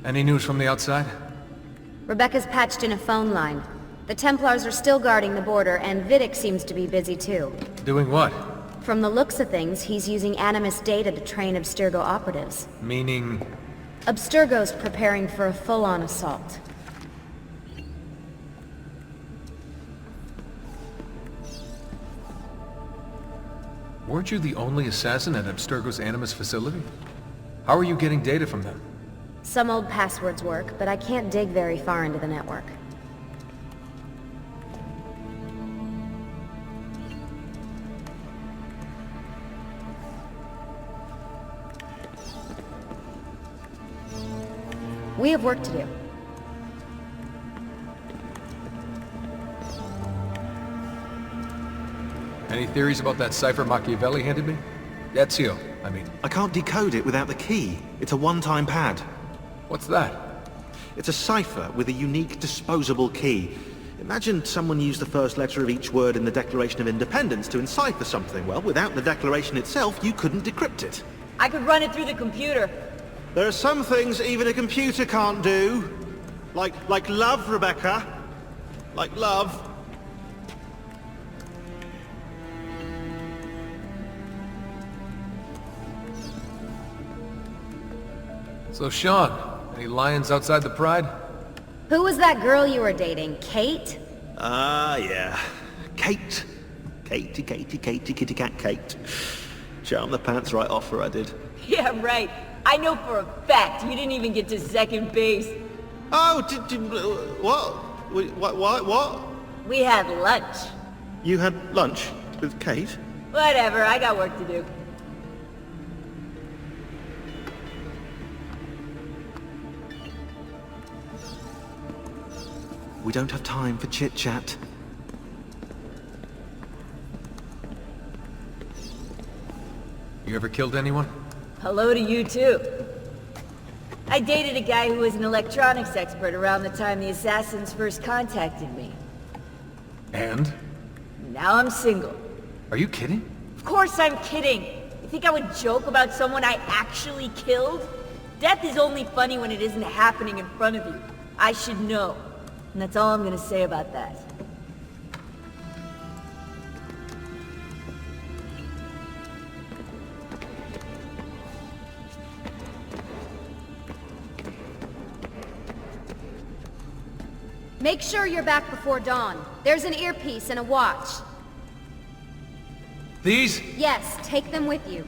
Any news from the outside? Rebecca's patched in a phone line. The Templars are still guarding the border, and Vidic seems to be busy too. Doing what? From the looks of things, he's using Animus data to train Abstergo operatives. Meaning? Abstergo's preparing for a full-on assault. Weren't you the only assassin at Abstergo's Animus facility? How are you getting data from them? Some old passwords work, but I can't dig very far into the network. We have work to do. Any theories about that cipher Machiavelli handed me? Ezio, I mean. I can't decode it without the key. It's a one-time pad. What's that? It's a cipher with a unique disposable key. Imagine someone used the first letter of each word in the Declaration of Independence to encipher something. Well, without the Declaration itself, you couldn't decrypt it. I could run it through the computer. There are some things even a computer can't do. Like love, Rebecca. Like love. So, Sean, any lions outside the Pride? Who was that girl you were dating? Kate? Ah, yeah. Kate. Katie, kitty cat Kate. Charmed the pants right off her, I did. Yeah, right. I know for a fact you didn't even get to second base. Oh, what? What? We had lunch. You had lunch with Kate? Whatever, I got work to do. We don't have time for chit-chat. You ever killed anyone? Hello to you too. I dated a guy who was an electronics expert around the time the assassins first contacted me. And? Now I'm single. Are you kidding? Of course I'm kidding. You think I would joke about someone I actually killed? Death is only funny when it isn't happening in front of you. I should know. And that's all I'm gonna say about that. Make sure you're back before dawn. There's an earpiece and a watch. These? Yes, take them with you.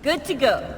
Good to go.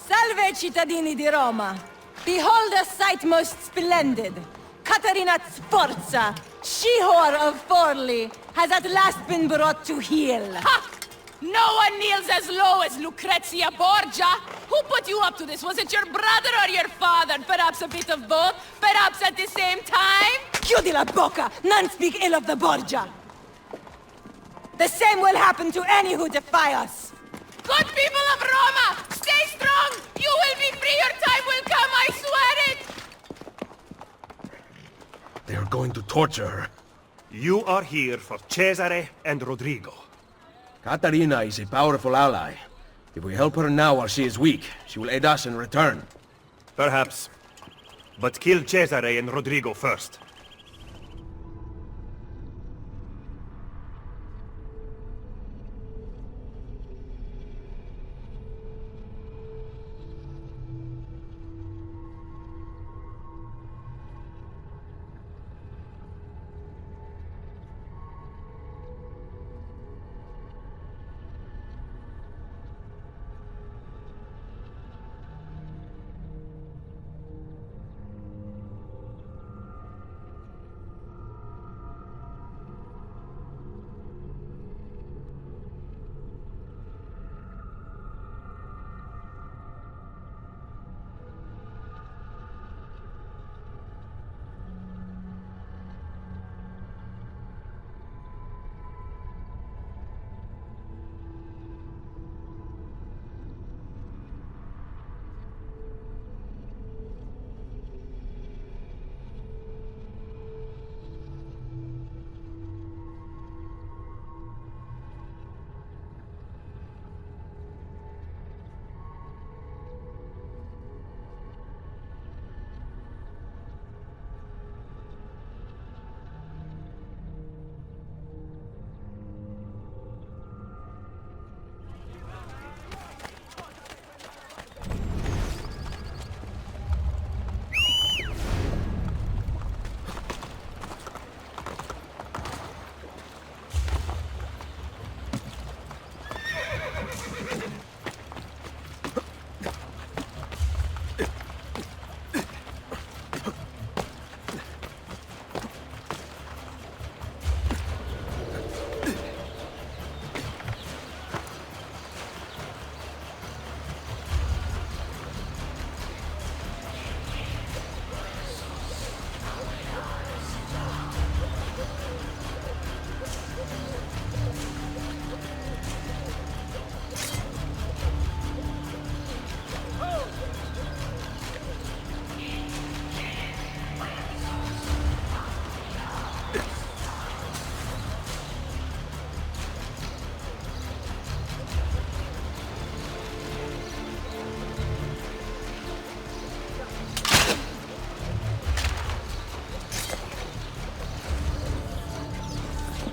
Salve, cittadini di Roma! Behold a sight most splendid! Caterina Sforza, she-whore of Forli, has at last been brought to heel. Ha! No one kneels as low as Lucrezia Borgia! Who put you up to this? Was it your brother or your father? Perhaps a bit of both? Perhaps at the same time? Chiudi la bocca! None speak ill of the Borgia! The same will happen to any who defy us! Good people of Roma! Stay strong! You will be free! Your time will come, I swear it! They are going to torture her. You are here for Cesare and Rodrigo. Caterina is a powerful ally. If we help her now while she is weak, she will aid us in return. Perhaps. But kill Cesare and Rodrigo first.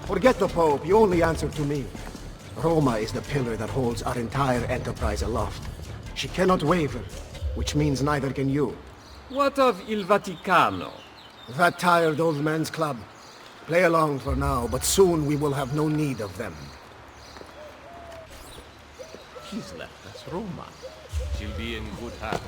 Forget the Pope, you only answer to me. Roma is the pillar that holds our entire enterprise aloft. She cannot waver, which means neither can you. What of Il Vaticano? That tired old man's club. Play along for now, but soon we will have no need of them. She's left us Roma. She'll be in good hands.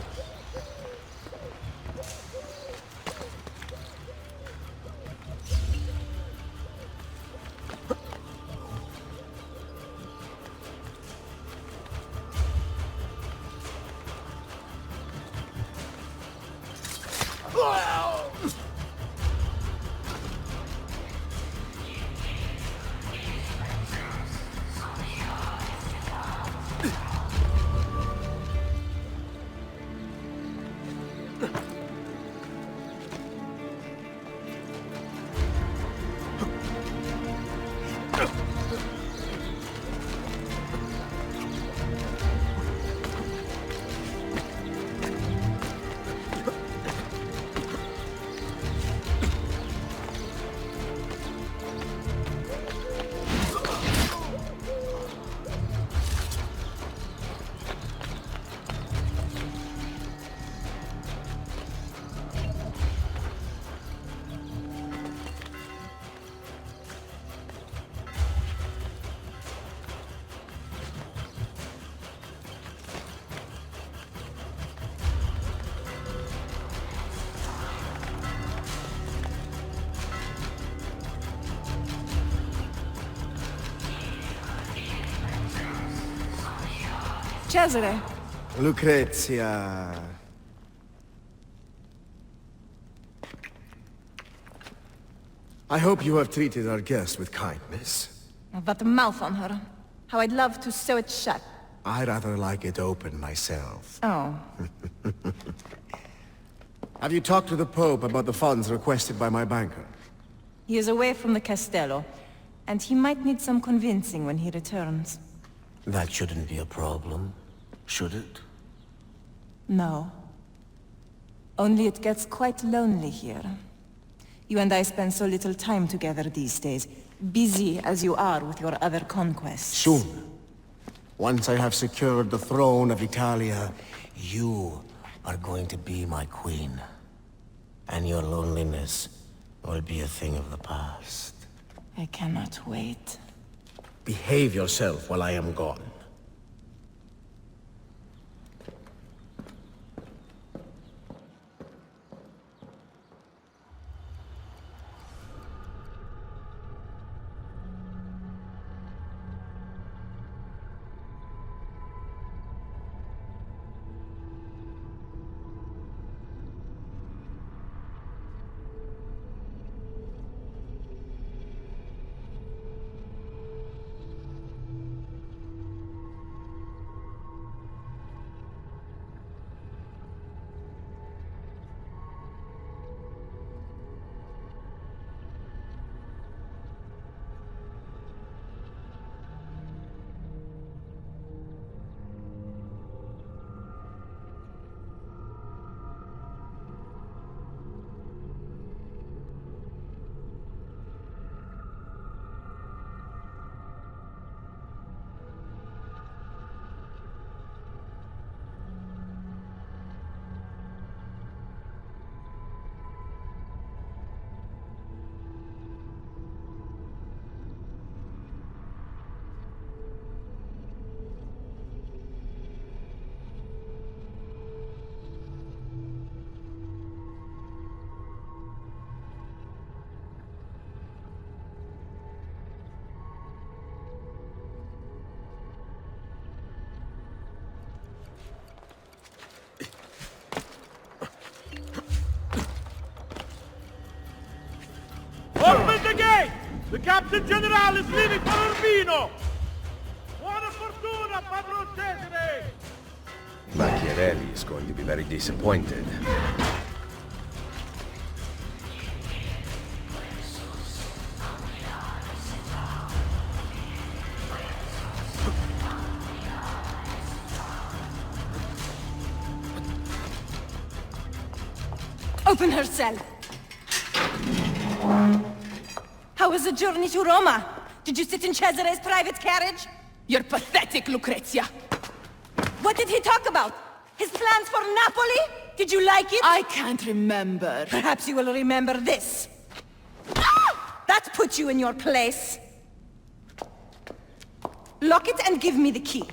Cesare. Lucrezia. I hope you have treated our guest with kindness. That mouth on her. How I'd love to sew it shut. I rather like it open myself. Oh. Have you talked to the Pope about the funds requested by my banker? He is away from the Castello, and he might need some convincing when he returns. That shouldn't be a problem, should it? No. Only it gets quite lonely here. You and I spend so little time together these days, busy as you are with your other conquests. Soon. Once I have secured the throne of Italia, You are going to be my queen. And your loneliness will be a thing of the past. I cannot wait. behave yourself while I am gone. Open the gate! The Captain General is leaving for Urbino! Buona fortuna, Padron Cesare! Machiavelli is going to be very disappointed. Open her cell! How was the journey to Roma? Did you sit in Cesare's private carriage? You're pathetic, Lucrezia! What did he talk about? His plans for Napoli? Did you like it? I can't remember. Perhaps you will remember this. Ah! That puts you in your place. Lock it and give me the key.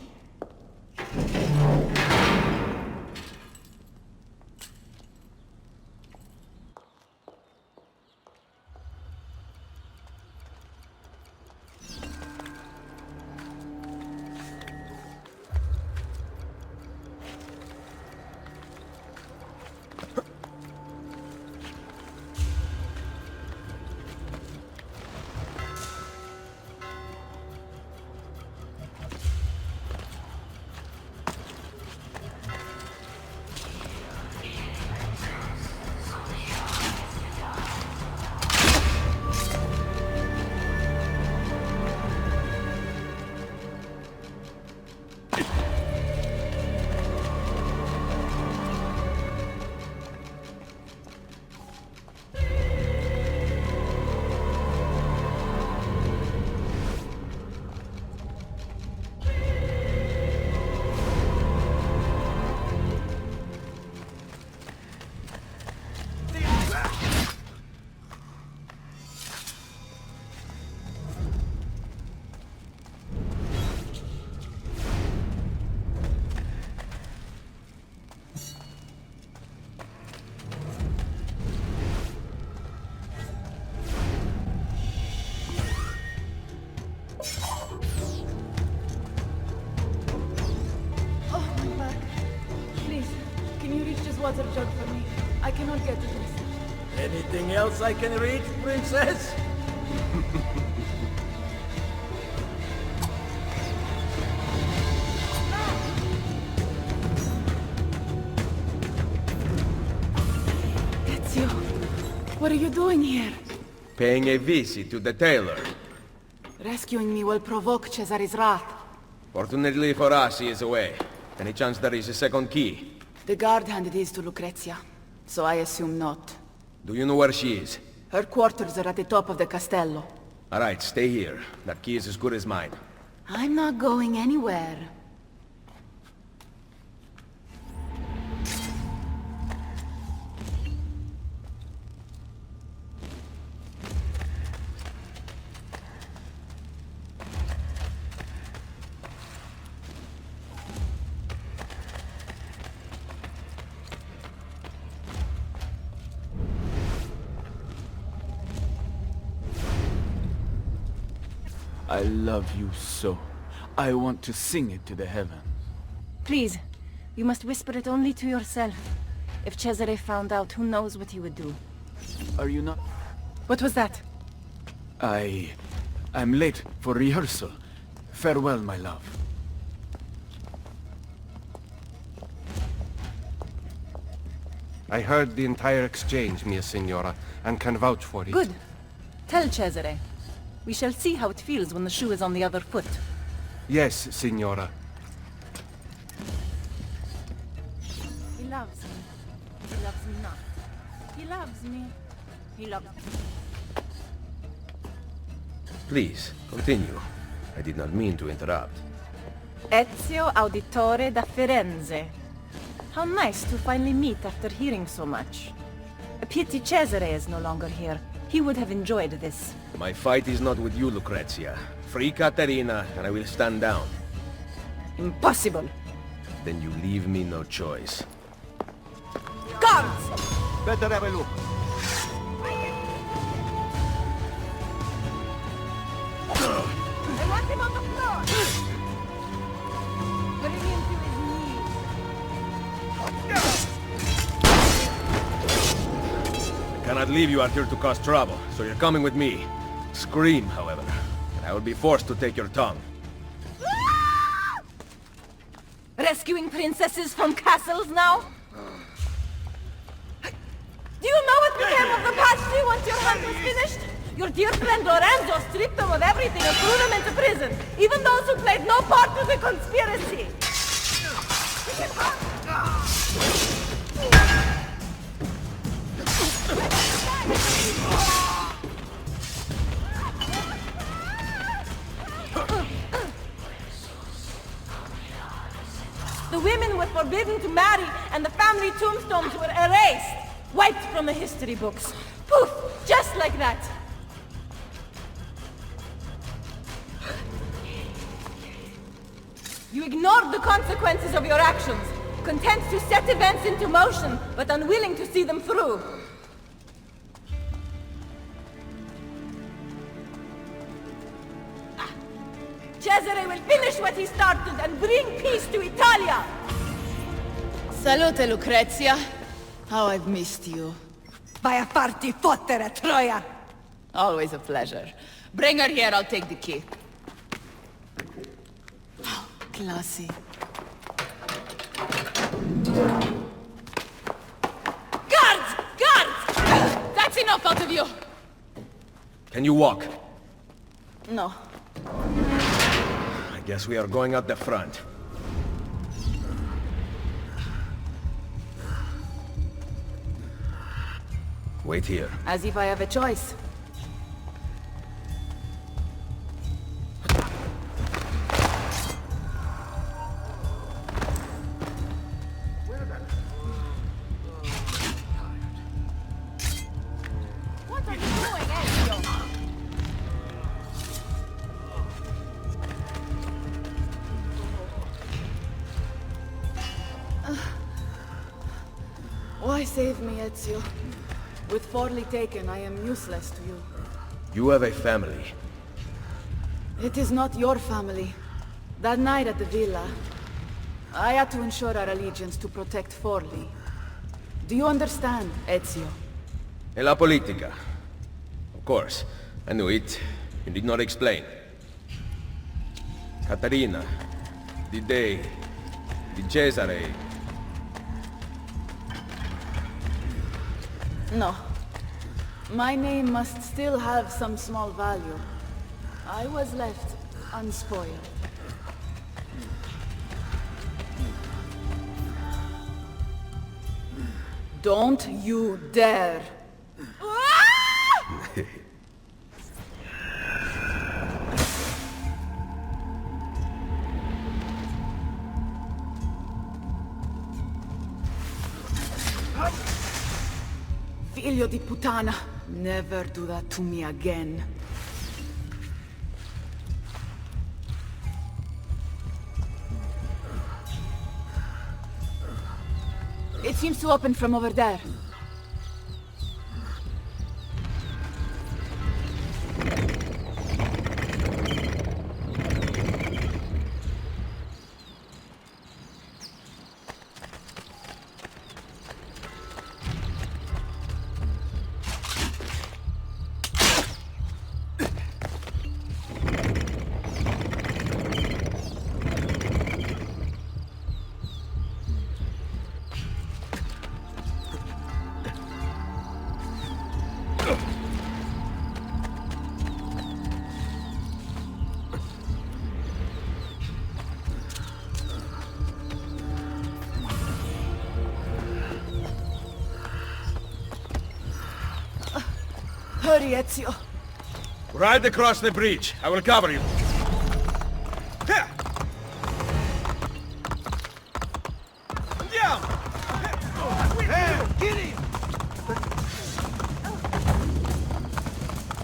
Anything else I can reach, princess? Ezio, what are you doing here? Paying a visit to the tailor. Rescuing me will provoke Cesare's wrath. Fortunately for us, he is away. Any chance there is a second key? The guard handed his to Lucrezia, so I assume not. Do you know where she is? Her quarters are at the top of the castello. Alright, stay here. That key is as good as mine. I'm not going anywhere. I love you so. I want to sing it to the heavens. Please, you must whisper it only to yourself. If Cesare found out, who knows what he would do. Are you not? What was that? I'm late for rehearsal. Farewell, my love. I heard the entire exchange, mia signora, and can vouch for it. Good. Tell Cesare. We shall see how it feels when the shoe is on the other foot. Yes, signora. He loves me. He loves me not. He loves me. He loves me. Please, continue. I did not mean to interrupt. Ezio Auditore da Firenze. How nice to finally meet after hearing so much. A pity Cesare is no longer here. He would have enjoyed this. My fight is not with you, Lucrezia. Free Caterina, and I will stand down. Impossible. Then you leave me no choice. Guards! Better have a look. I want him on the floor! Bring him to his knees. I cannot leave you out here to cause trouble, so you're coming with me. Scream, however, and I will be forced to take your tongue. Rescuing princesses from castles now? Do you know what became of the Parte once your hunt was finished? Your dear friend Lorenzo stripped them of everything and threw them into prison, even those who played no part in the conspiracy. The women were forbidden to marry, and the family tombstones were erased, wiped from the history books. Poof! Just like that. You ignored the consequences of your actions, content to set events into motion, but unwilling to see them through. Cesare will finish what he started and bring peace to Italia! Salute, Lucrezia. How I've missed you. Vai a farti fottere, Troia! Always a pleasure. Bring her here, I'll take the key. Oh, classy. Guards! Guards! That's enough out of you! Can you walk? No. I guess we are going out the front. Wait here. As if I have a choice. What are you doing, Ezio? Why save me, Ezio? With Forli taken, I am useless to you. You have a family. It is not your family. That night at the villa, I had to ensure our allegiance to protect Forli. Do you understand, Ezio? E la politica. Of course, I knew it. You did not explain. Caterina, di Dei, di Cesare. No. My name must still have some small value. I was left unspoiled. Don't you dare! Figlio di puttana! Never do that to me again. It seems to open from over there. Hurry, Ezio. Ride across the bridge. I will cover you.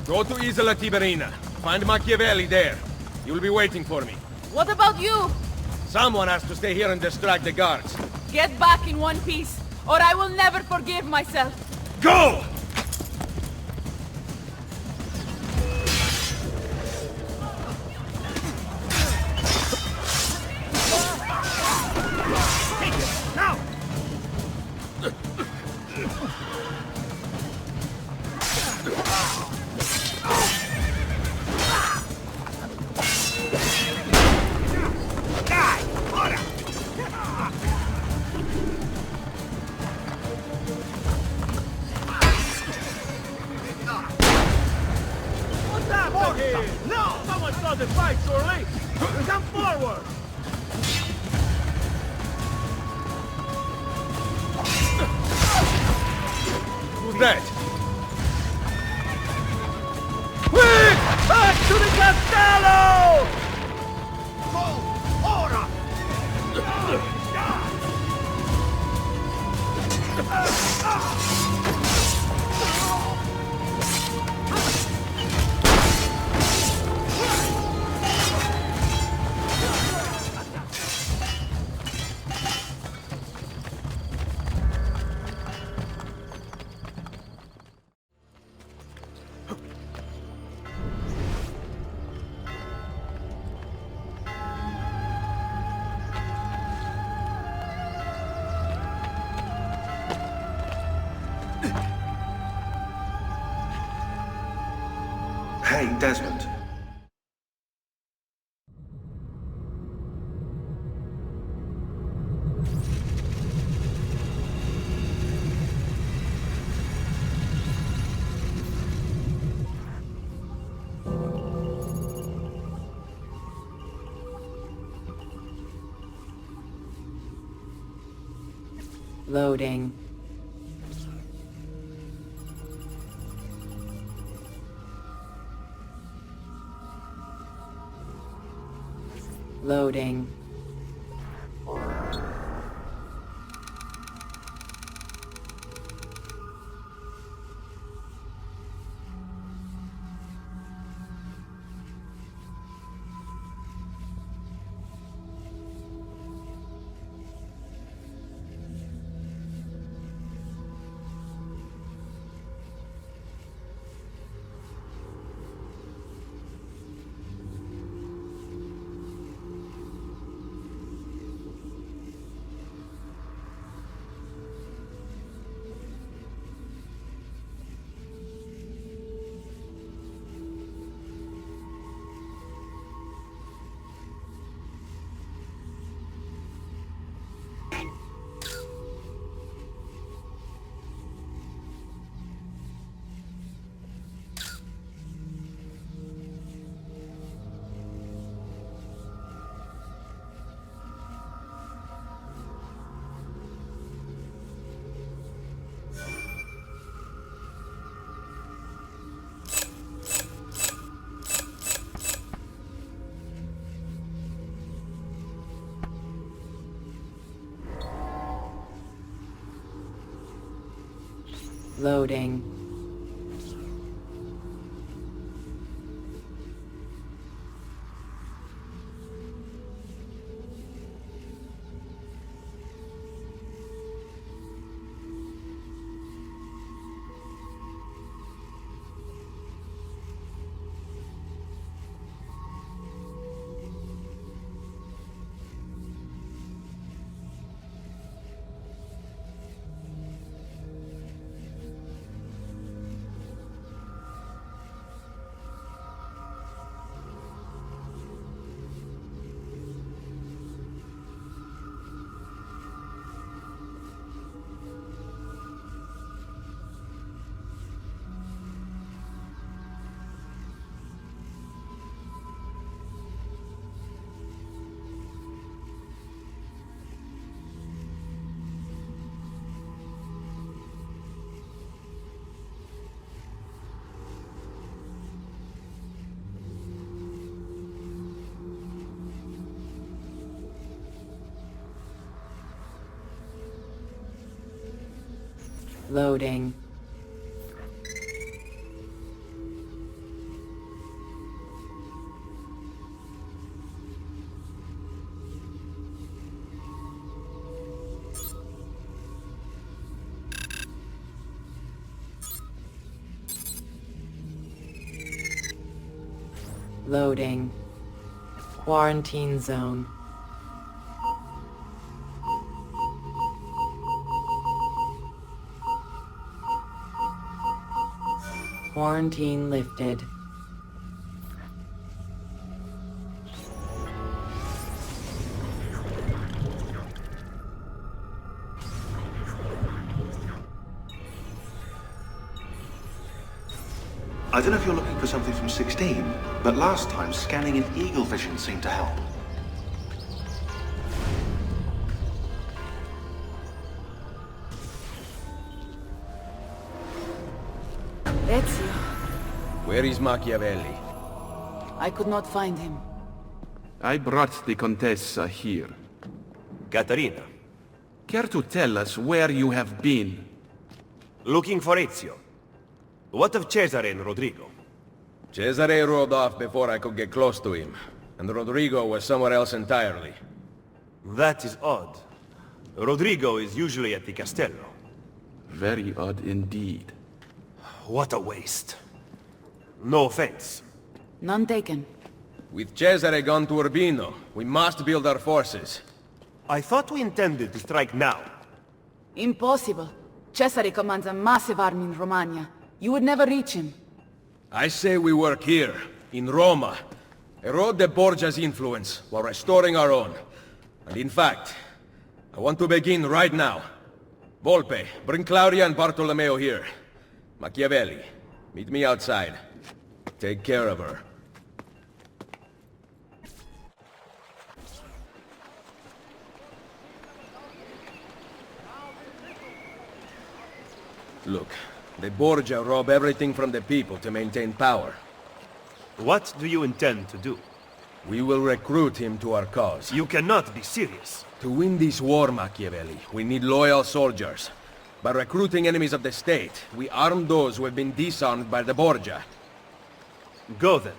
Go to Isola Tiberina. Find Machiavelli there. You'll be waiting for me. What about you? Someone has to stay here and distract the guards. Get back in one piece, or I will never forgive myself. Go! The fight, surely! Come forward! Who's that? Quick! Back to the castello! Ora! Hey, Desmond. Loading. Loading. Loading. Loading. Loading. Quarantine zone. Quarantine lifted. I don't know if you're looking for something from 16, but last time scanning in Eagle Vision seemed to help. Ezio. Where is Machiavelli? I could not find him. I brought the Contessa here. Caterina. Care to tell us where you have been? Looking for Ezio. What of Cesare and Rodrigo? Cesare rode off before I could get close to him, and Rodrigo was somewhere else entirely. That is odd. Rodrigo is usually at the Castello. Very odd indeed. What a waste. No offense. None taken. With Cesare gone to Urbino, we must build our forces. I thought we intended to strike now. Impossible. Cesare commands a massive army in Romagna. You would never reach him. I say we work here, in Roma. Erode the Borgia's influence, while restoring our own. And in fact, I want to begin right now. Volpe, bring Claudia and Bartolomeo here. Machiavelli, meet me outside. Take care of her. Look, the Borgia rob everything from the people to maintain power. What do you intend to do? We will recruit him to our cause. You cannot be serious. To win this war, Machiavelli, we need loyal soldiers. By recruiting enemies of the state, we arm those who have been disarmed by the Borgia. Go then.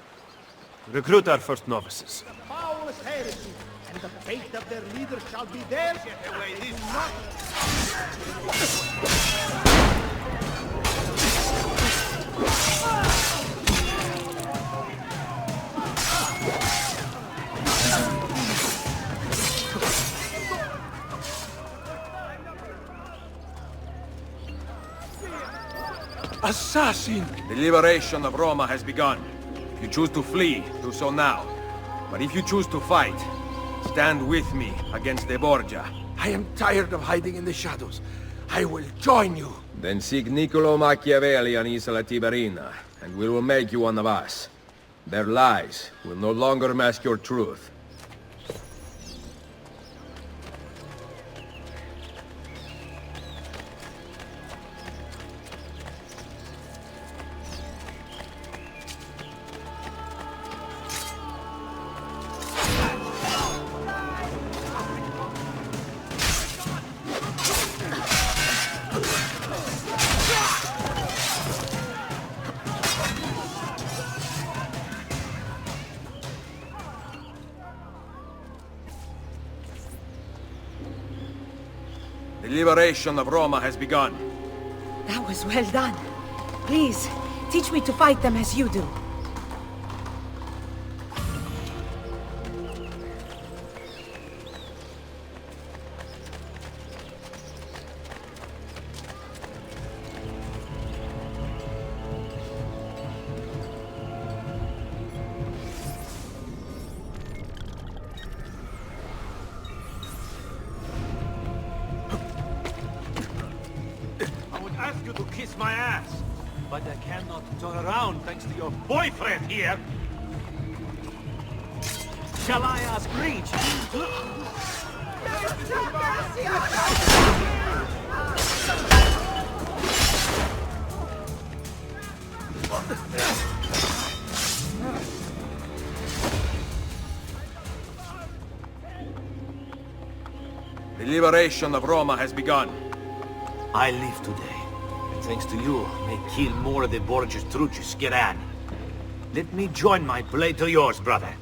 Recruit our first novices. Foulest heresy, and the fate of their leader shall be theirs. Get away, this not. Assassin! The liberation of Roma has begun. If you choose to flee, do so now. But if you choose to fight, stand with me against the Borgia. I am tired of hiding in the shadows. I will join you. Then seek Niccolo Machiavelli on Isola Tiberina, and we will make you one of us. Their lies will no longer mask your truth. liberation of Roma has begun. That was well done. Please, teach me to fight them as you do. My ass, but I cannot turn around thanks to your boyfriend here. Shall I ask Reach? The liberation of Roma has begun. I leave today. Thanks to you, may kill more of the Borgia's truchas get on. Let me join my blade to yours, brother.